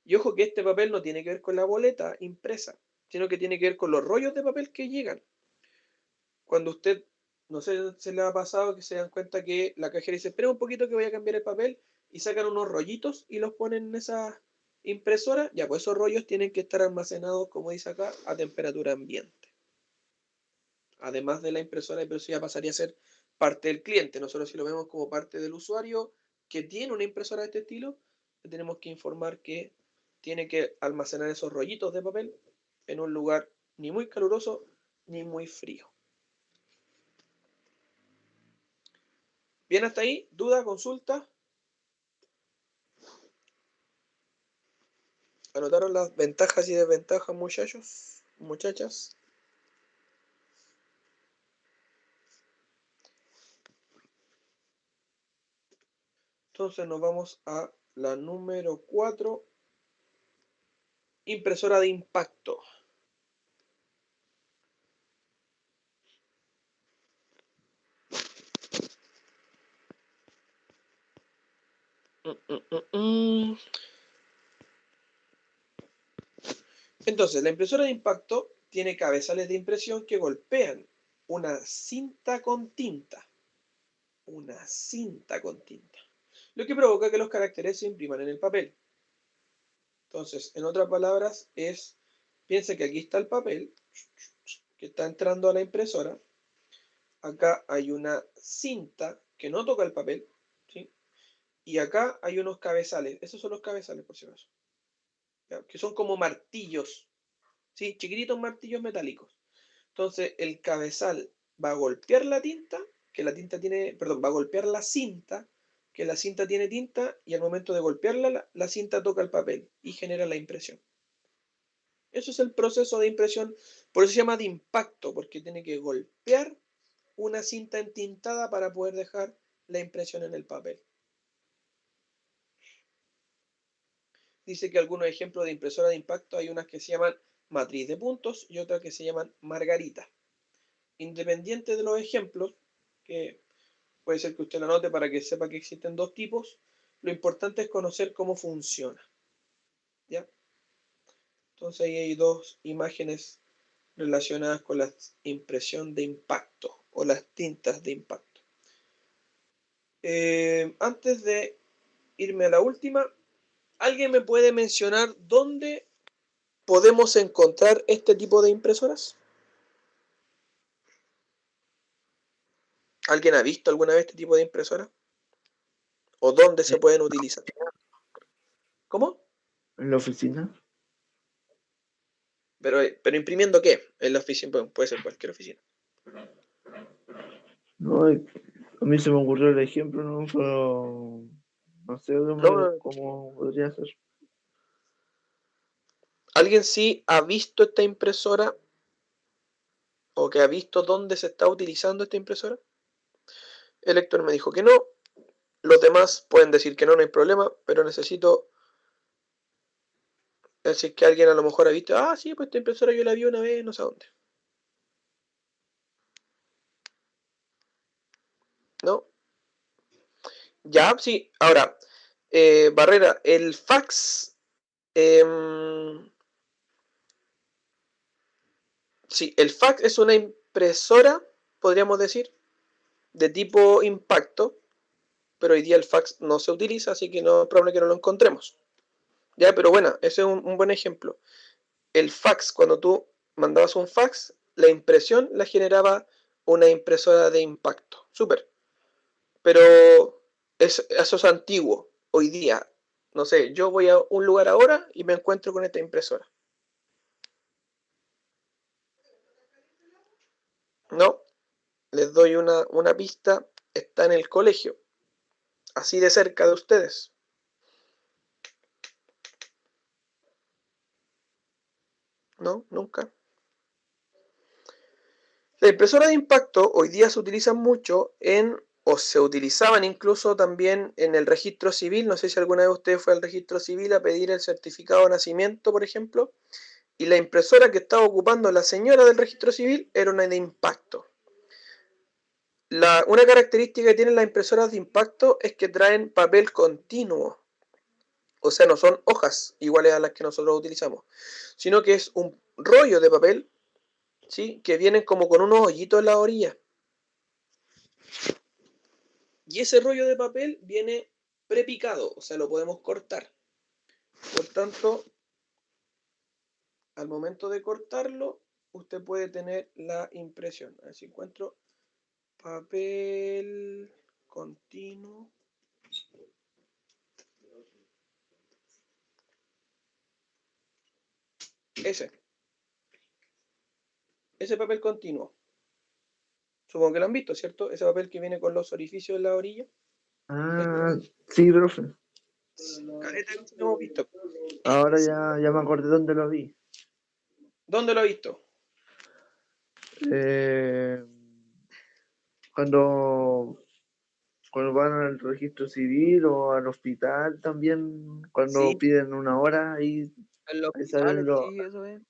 Y ojo que este papel no tiene que ver con la boleta impresa, sino que tiene que ver con los rollos de papel que llegan. Cuando usted, no sé, se le ha pasado que se dan cuenta que la cajera dice, espera un poquito que voy a cambiar el papel, y sacan unos rollitos y los ponen en esa impresora, ya pues esos rollos tienen que estar almacenados, como dice acá, a temperatura ambiente. Además de la impresora, pero eso ya pasaría a ser parte del cliente. Nosotros si lo vemos como parte del usuario que tiene una impresora de este estilo, le tenemos que informar que tiene que almacenar esos rollitos de papel en un lugar ni muy caluroso ni muy frío. Bien, hasta ahí, duda, consulta. ¿Anotaron las ventajas y desventajas, muchachos? Muchachas. Entonces nos vamos a la número 4, impresora de impacto. Entonces, la impresora de impacto tiene cabezales de impresión que golpean una cinta con tinta. Una cinta con tinta. Lo que provoca que los caracteres se impriman en el papel. Entonces, en otras palabras, piensa que aquí está el papel que está entrando a la impresora. Acá hay una cinta que no toca el papel, ¿sí? Y acá hay unos cabezales. Esos son los cabezales, por si acaso. ¿Ya? Que son como martillos, ¿sí? Chiquititos martillos metálicos. Entonces, el cabezal va a golpear la tinta, que la tinta tiene, perdón, va a golpear la cinta, que la cinta tiene tinta, y al momento de golpearla, la cinta toca el papel y genera la impresión. Eso es el proceso de impresión, por eso se llama de impacto, porque tiene que golpear una cinta entintada para poder dejar la impresión en el papel. Dice que algunos ejemplos de impresora de impacto hay unas que se llaman matriz de puntos y otras que se llaman margarita. Independiente de los ejemplos, que puede ser que usted lo anote para que sepa que existen dos tipos, lo importante es conocer cómo funciona. ¿Ya? Entonces ahí hay dos imágenes relacionadas con la impresión de impacto o las tintas de impacto. Antes de irme a la última, ¿alguien me puede mencionar dónde podemos encontrar este tipo de impresoras? ¿Alguien ha visto alguna vez este tipo de impresora? ¿O dónde se pueden utilizar? ¿Cómo? ¿En la oficina? ¿Pero imprimiendo qué? En la oficina, puede ser cualquier oficina. No, a mí se me ocurrió el ejemplo, ¿no? Pero no sé No, cómo podría ser. ¿alguien sí ha visto esta impresora? ¿O que ha visto dónde se está utilizando esta impresora? El Héctor me dijo que no. Los demás pueden decir que no, no hay problema, pero necesito decir que alguien a lo mejor ha visto, sí, pues esta impresora yo la vi una vez, no sé dónde. ¿No? Ya, sí. Ahora, Barrera, el fax. Sí, el fax es una impresora, podríamos decir, de tipo impacto, pero hoy día el fax no se utiliza, así que no es probable que no lo encontremos. Ya, pero bueno, ese es un buen ejemplo. El fax, cuando tú mandabas un fax, la impresión la generaba una impresora de impacto. Súper. Pero eso es antiguo. Hoy día, no sé, yo voy a un lugar ahora y me encuentro con esta impresora. No, les doy una pista, está en el colegio, así de cerca de ustedes. No, nunca. La impresora de impacto hoy día se utiliza mucho o se utilizaban incluso también en el registro civil. No sé si alguna vez usted fue al registro civil a pedir el certificado de nacimiento, por ejemplo, y la impresora que estaba ocupando la señora del registro civil era una de impacto. Una característica que tienen las impresoras de impacto es que traen papel continuo. O sea, no son hojas iguales a las que nosotros utilizamos, sino que es un rollo de papel, ¿sí? Que vienen como con unos hoyitos en la orilla. Y ese rollo de papel viene prepicado, o sea, lo podemos cortar. Por tanto, al momento de cortarlo, usted puede tener la impresión. A ver si encuentro papel continuo. Ese papel continuo. Supongo que lo han visto, ¿cierto? Ese papel que viene con los orificios en la orilla. Ah, sí, profe. Caleta que lo hemos visto. Ahora ya me acordé dónde lo vi. ¿Dónde lo ha visto? Cuando van al registro civil o al hospital también, cuando Sí. piden una hora, ahí En los salen hospitales, sí, eso es.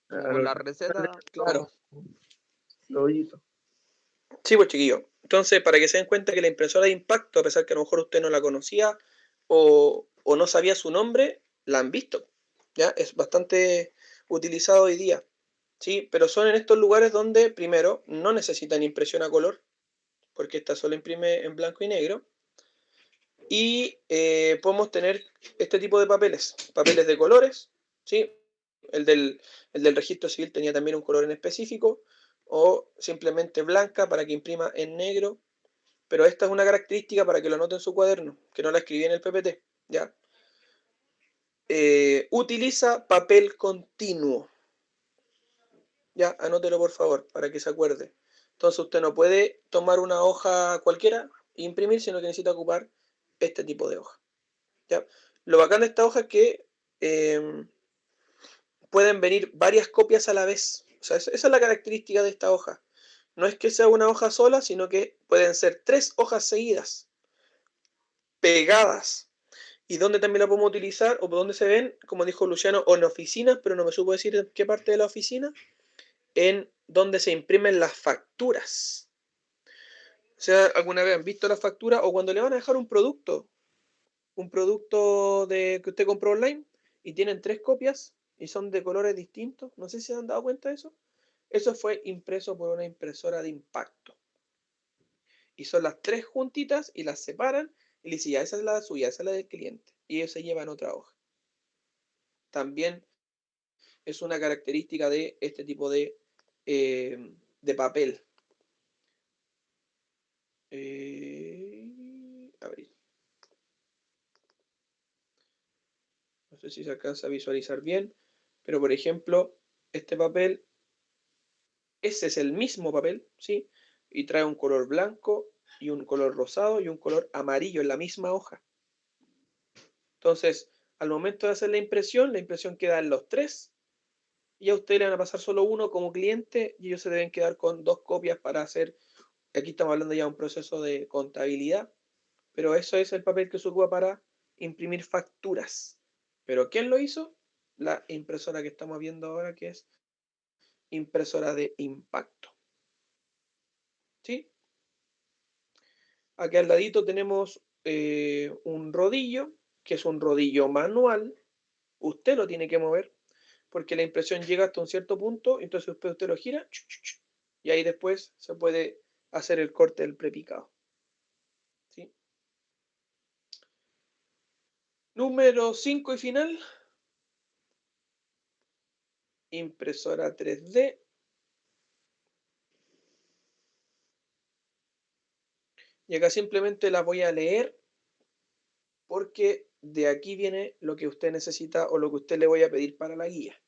Como con la receta. Claro. los hoyitos. Sí, pues chiquillo. Entonces, para que se den cuenta que la impresora de impacto, a pesar que a lo mejor usted no la conocía o no sabía su nombre, la han visto. ¿Ya? Es bastante utilizado hoy día. ¿Sí? Pero son en estos lugares donde, primero, no necesitan impresión a color, porque esta solo imprime en blanco y negro. Y podemos tener este tipo de papeles de colores, ¿sí? El del registro civil tenía también un color en específico, o simplemente blanca para que imprima en negro, pero esta es una característica para que lo anote en su cuaderno, que no la escribí en el PPT, ¿ya? Utiliza papel continuo, ya, anótelo por favor, para que se acuerde. Entonces usted no puede tomar una hoja cualquiera e imprimir, sino que necesita ocupar este tipo de hoja. ¿Ya? Lo bacán de esta hoja es que pueden venir varias copias a la vez. O sea, esa es la característica de esta hoja. No es que sea una hoja sola, sino que pueden ser 3 hojas seguidas, pegadas. Y donde también la podemos utilizar, o donde se ven, como dijo Luciano, o en oficinas, pero no me supo decir en qué parte de la oficina, en donde se imprimen las facturas. O sea, ¿alguna vez han visto las facturas? O cuando le van a dejar un producto que usted compró online y tienen 3 copias y son de colores distintos. No sé si se han dado cuenta de eso. Eso fue impreso por una impresora de impacto. Y son las 3 juntitas y las separan y le dicen, ya, esa es la suya, esa es la del cliente. Y ellos se llevan otra hoja. También es una característica de este tipo de papel. A ver. No sé si se alcanza a visualizar bien, pero por ejemplo, este papel, ese es el mismo papel, ¿sí? Y trae un color blanco y un color rosado y un color amarillo en la misma hoja. Entonces, al momento de hacer la impresión queda en los 3 y a usted le van a pasar solo uno como cliente y ellos se deben quedar con 2 copias para hacer, aquí estamos hablando ya de un proceso de contabilidad, pero eso es el papel que se ocupa para imprimir facturas. ¿Pero quién lo hizo? La impresora que estamos viendo ahora, que es impresora de impacto. ¿Sí? Aquí al ladito tenemos un rodillo, que es un rodillo manual. Usted lo tiene que mover, porque la impresión llega hasta un cierto punto, entonces usted lo gira, y ahí después se puede hacer el corte del prepicado. ¿Sí? Número 5 y final. Impresora 3D. Y acá simplemente la voy a leer porque de aquí viene lo que usted necesita o lo que usted le voy a pedir para la guía.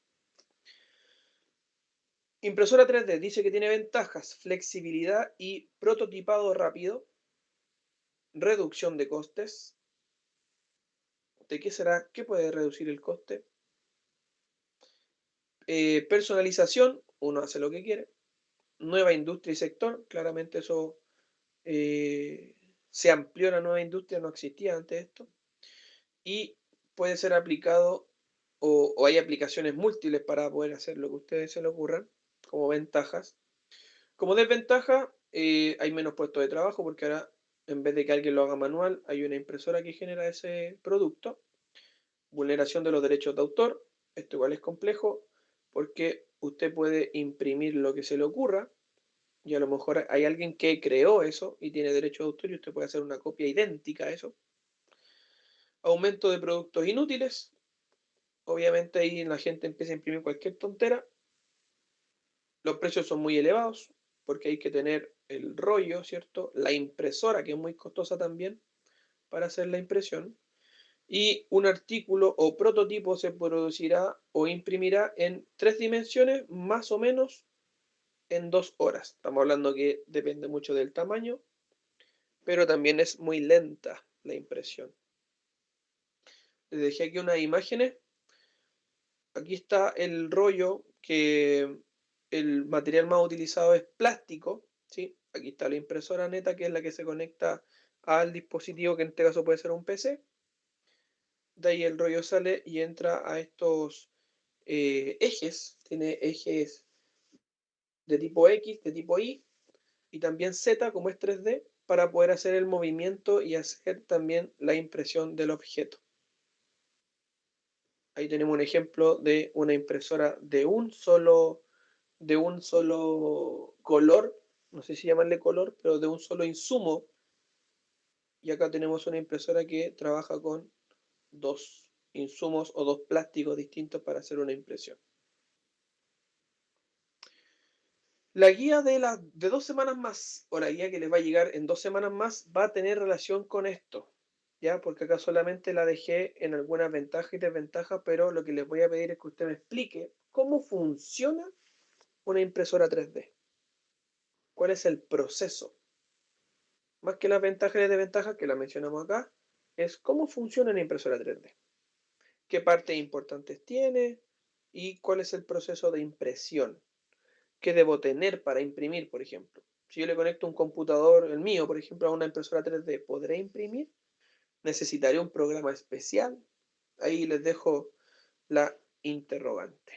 Impresora 3D dice que tiene ventajas, flexibilidad y prototipado rápido, reducción de costes. ¿De qué será? ¿Qué puede reducir el coste? Personalización, uno hace lo que quiere. Nueva industria y sector, claramente eso se amplió la nueva industria, no existía antes esto. Y puede ser aplicado o hay aplicaciones múltiples para poder hacer lo que a ustedes se les ocurran como ventajas. Como desventaja, hay menos puestos de trabajo porque ahora, en vez de que alguien lo haga manual, hay una impresora que genera ese producto. Vulneración de los derechos de autor. Esto igual es complejo porque usted puede imprimir lo que se le ocurra y a lo mejor hay alguien que creó eso y tiene derecho de autor y usted puede hacer una copia idéntica a eso. Aumento de productos inútiles. Obviamente ahí la gente empieza a imprimir cualquier tontera. Los precios son muy elevados porque hay que tener el rollo, ¿cierto? La impresora, que es muy costosa también para hacer la impresión. Y un artículo o prototipo se producirá o imprimirá en 3 dimensiones más o menos en 2 horas. Estamos hablando que depende mucho del tamaño, pero también es muy lenta la impresión. Les dejé aquí unas imágenes. Aquí está el rollo, que el material más utilizado es plástico, ¿sí? Aquí está la impresora neta, que es la que se conecta al dispositivo, que en este caso puede ser un PC. De ahí el rollo sale y entra a estos ejes. Tiene ejes de tipo X, de tipo Y y también Z, como es 3D, para poder hacer el movimiento y hacer también la impresión del objeto. Ahí tenemos un ejemplo de una impresora de un solo color, no sé si llamarle color, pero de un solo insumo. Y acá tenemos una impresora que trabaja con 2 insumos o 2 plásticos distintos para hacer una impresión. La guía de 2 semanas más, o la guía que les va a llegar en 2 semanas más, va a tener relación con esto, ¿ya? Porque acá solamente la dejé en algunas ventajas y desventajas, pero lo que les voy a pedir es que usted me explique cómo funciona una impresora 3D. ¿Cuál es el proceso? Más que las ventajas y desventajas que la mencionamos acá, es cómo funciona una impresora 3D. ¿Qué partes importantes tiene? Y cuál es el proceso de impresión. ¿Qué debo tener para imprimir, por ejemplo? Si yo le conecto un computador, el mío, por ejemplo, a una impresora 3D, ¿podré imprimir? ¿Necesitaré un programa especial? Ahí les dejo la interrogante.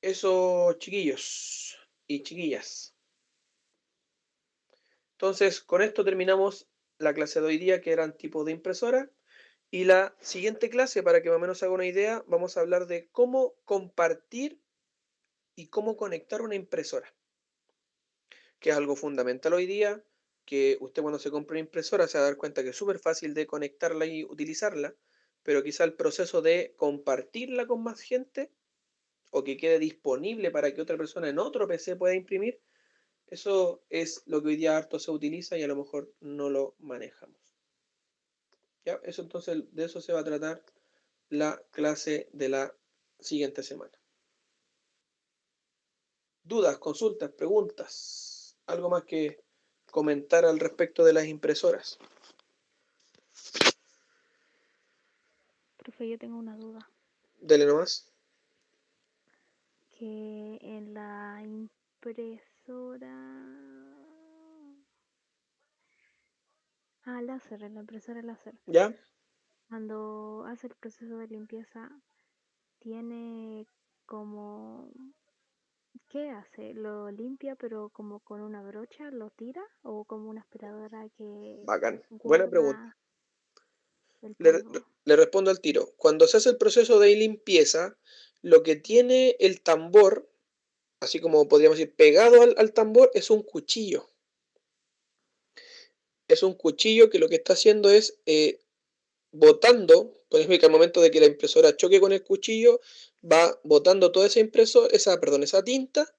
Eso, chiquillos y chiquillas. Entonces, con esto terminamos la clase de hoy día, que eran tipos de impresora. Y la siguiente clase, para que más o menos haga una idea, vamos a hablar de cómo compartir y cómo conectar una impresora, que es algo fundamental hoy día, que usted cuando se compra una impresora se va a dar cuenta que es súper fácil de conectarla y utilizarla, pero quizá el proceso de compartirla con más gente o que quede disponible para que otra persona en otro PC pueda imprimir, eso es lo que hoy día harto se utiliza y a lo mejor no lo manejamos. ¿Ya? Eso entonces, de eso se va a tratar la clase de la siguiente semana. ¿Dudas, consultas, preguntas? ¿Algo más que comentar al respecto de las impresoras? Profe, yo tengo una duda. Dele nomás. Que en la impresora... láser, en la impresora láser. ¿Ya? Cuando hace el proceso de limpieza, tiene como... ¿Qué hace? ¿Lo limpia pero como con una brocha? ¿Lo tira? ¿O como una aspiradora que Bacán. Buena pregunta. guarda el Le, polvo? le respondo al tiro. Cuando se hace el proceso de limpieza, lo que tiene el tambor, así como podríamos decir pegado al tambor, es un cuchillo. Es un cuchillo que lo que está haciendo es botando, por ejemplo, que al momento de que la impresora choque con el cuchillo, va botando toda esa tinta,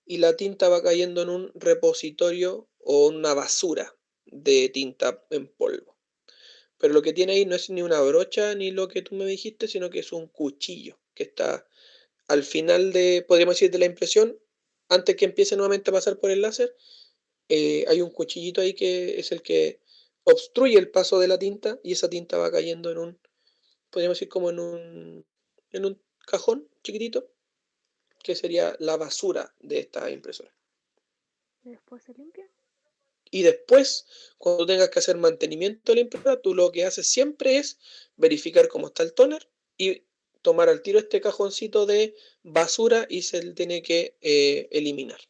y la tinta va cayendo en un repositorio o una basura de tinta en polvo. Pero lo que tiene ahí no es ni una brocha ni lo que tú me dijiste, sino que es un cuchillo que está al final podríamos decir, de la impresión, antes que empiece nuevamente a pasar por el láser. Hay un cuchillito ahí que es el que obstruye el paso de la tinta y esa tinta va cayendo podríamos decir como en un cajón chiquitito, que sería la basura de esta impresora. ¿Y después se limpia? Y después, cuando tengas que hacer mantenimiento de la impresora, tú lo que haces siempre es verificar cómo está el tóner y tomar al tiro este cajoncito de basura y se le tiene que eliminar.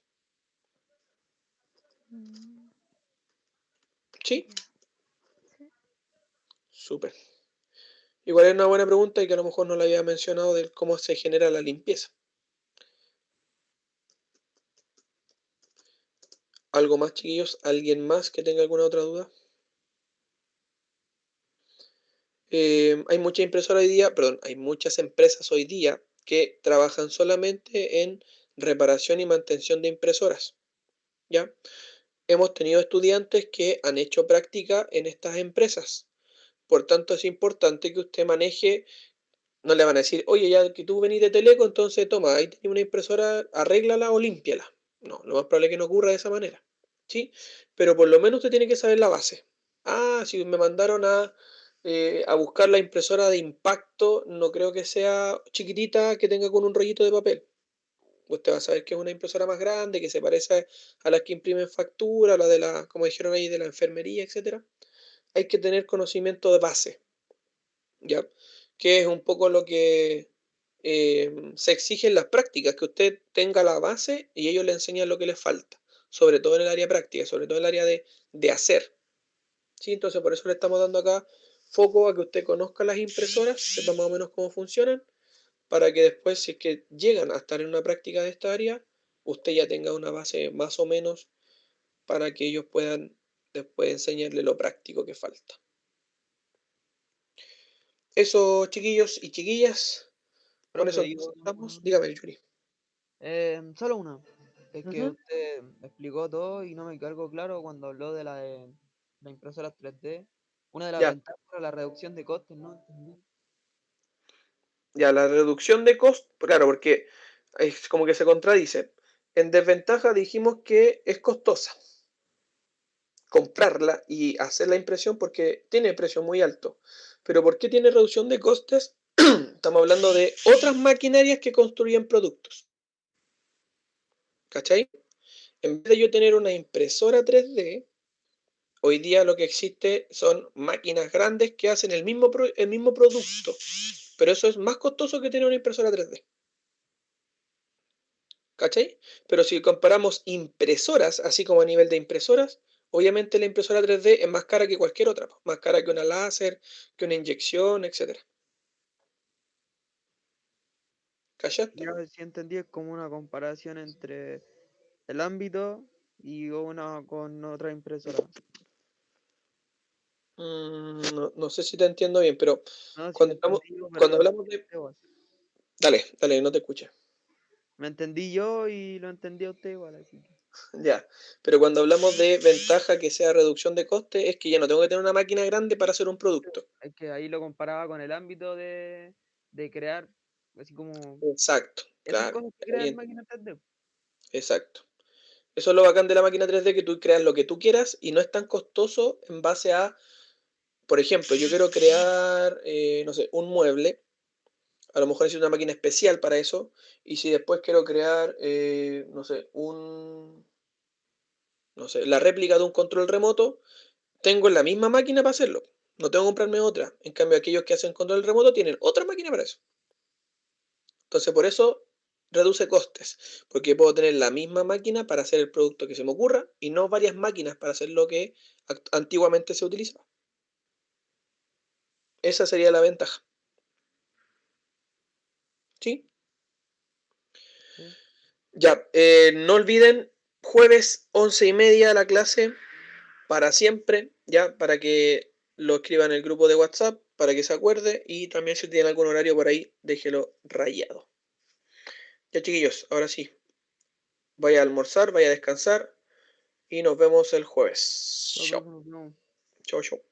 ¿Sí? Sí. Súper. Igual es una buena pregunta y que a lo mejor no la había mencionado de cómo se genera la limpieza. ¿Algo más, chiquillos? ¿Alguien más que tenga alguna otra duda? Hay muchas impresoras hoy día, perdón, hay muchas empresas hoy día que trabajan solamente en reparación y mantención de impresoras. ¿Ya? Hemos tenido estudiantes que han hecho práctica en estas empresas. Por tanto, es importante que usted maneje, no le van a decir, oye, ya que tú venís de Teleco, entonces toma, ahí tienes una impresora, arréglala o límpiala. No, lo más probable es que no ocurra de esa manera. ¿Sí? Pero por lo menos usted tiene que saber la base. Ah, si me mandaron a buscar la impresora de impacto, no creo que sea chiquitita que tenga con un rollito de papel. Usted va a saber que es una impresora más grande, que se parece a las que imprimen factura, la de la, como dijeron ahí, de la enfermería, etcétera. Hay que tener conocimiento de base, ¿ya? Que es un poco lo que se exige en las prácticas, que usted tenga la base y ellos le enseñan lo que les falta, sobre todo en el área práctica, sobre todo en el área de hacer. ¿Sí? Entonces por eso le estamos dando acá foco a que usted conozca las impresoras, sepa más o menos cómo funcionan, para que después, si es que llegan a estar en una práctica de esta área, usted ya tenga una base más o menos para que ellos puedan después enseñarle lo práctico que falta. Eso, chiquillos y chiquillas, con Profe, eso yo estamos. Dígame, Yuri. solo una. Es que Ujú. usted explicó todo y no me quedó algo claro cuando habló de la impresora 3D. Una de las Ya, ventajas era la reducción de costes, ¿no? Entendí. ya, la reducción de costos, claro, porque es como que se contradice. En desventaja dijimos que es costosa comprarla y hacer la impresión porque tiene precio muy alto. Pero ¿por qué tiene reducción de costes? Estamos hablando de otras maquinarias que construyen productos. ¿Cachai? En vez de yo tener una impresora 3D, hoy día lo que existe son máquinas grandes que hacen el mismo producto. Pero eso es más costoso que tener una impresora 3D. ¿Cachai? Pero si comparamos impresoras, así como a nivel de impresoras, obviamente la impresora 3D es más cara que cualquier otra, más cara que una láser, que una inyección, etc. ¿Cachaste? Ya si entendí, es como una comparación entre el ámbito y una con otra impresora. No sé si te entiendo bien, pero No, sí me cuando hablamos, entendí yo, pero cuando lo hablamos entendí de... usted igual. Dale, no te escuché. Me entendí yo y lo entendí a usted igual, así que. Ya, pero cuando hablamos de ventaja que sea reducción de coste, es que ya no tengo que tener una máquina grande para hacer un producto. Es que ahí lo comparaba con el ámbito de crear, así como Exacto, esas claro. cosas que Ahí crean máquinas 3D. exacto. Eso es lo bacán de la máquina 3D, que tú creas lo que tú quieras y no es tan costoso en base a, por ejemplo, yo quiero crear, no sé, un mueble. A lo mejor necesito una máquina especial para eso. Y si después quiero crear, no sé, no sé, la réplica de un control remoto, tengo la misma máquina para hacerlo. No tengo que comprarme otra. En cambio, aquellos que hacen control remoto tienen otra máquina para eso. Entonces, por eso reduce costes, porque puedo tener la misma máquina para hacer el producto que se me ocurra y no varias máquinas para hacer lo que antiguamente se utilizaba. Esa sería la ventaja. ¿Sí? Sí. Ya, no olviden, jueves 11:30 la clase para siempre, ya, para que lo escriban en el grupo de WhatsApp, para que se acuerde y también si tienen algún horario por ahí, déjelo rayado. Ya, chiquillos, ahora sí, vaya a almorzar, vaya a descansar y nos vemos el jueves. No, Chao, profe, nos vemos. chao, chao.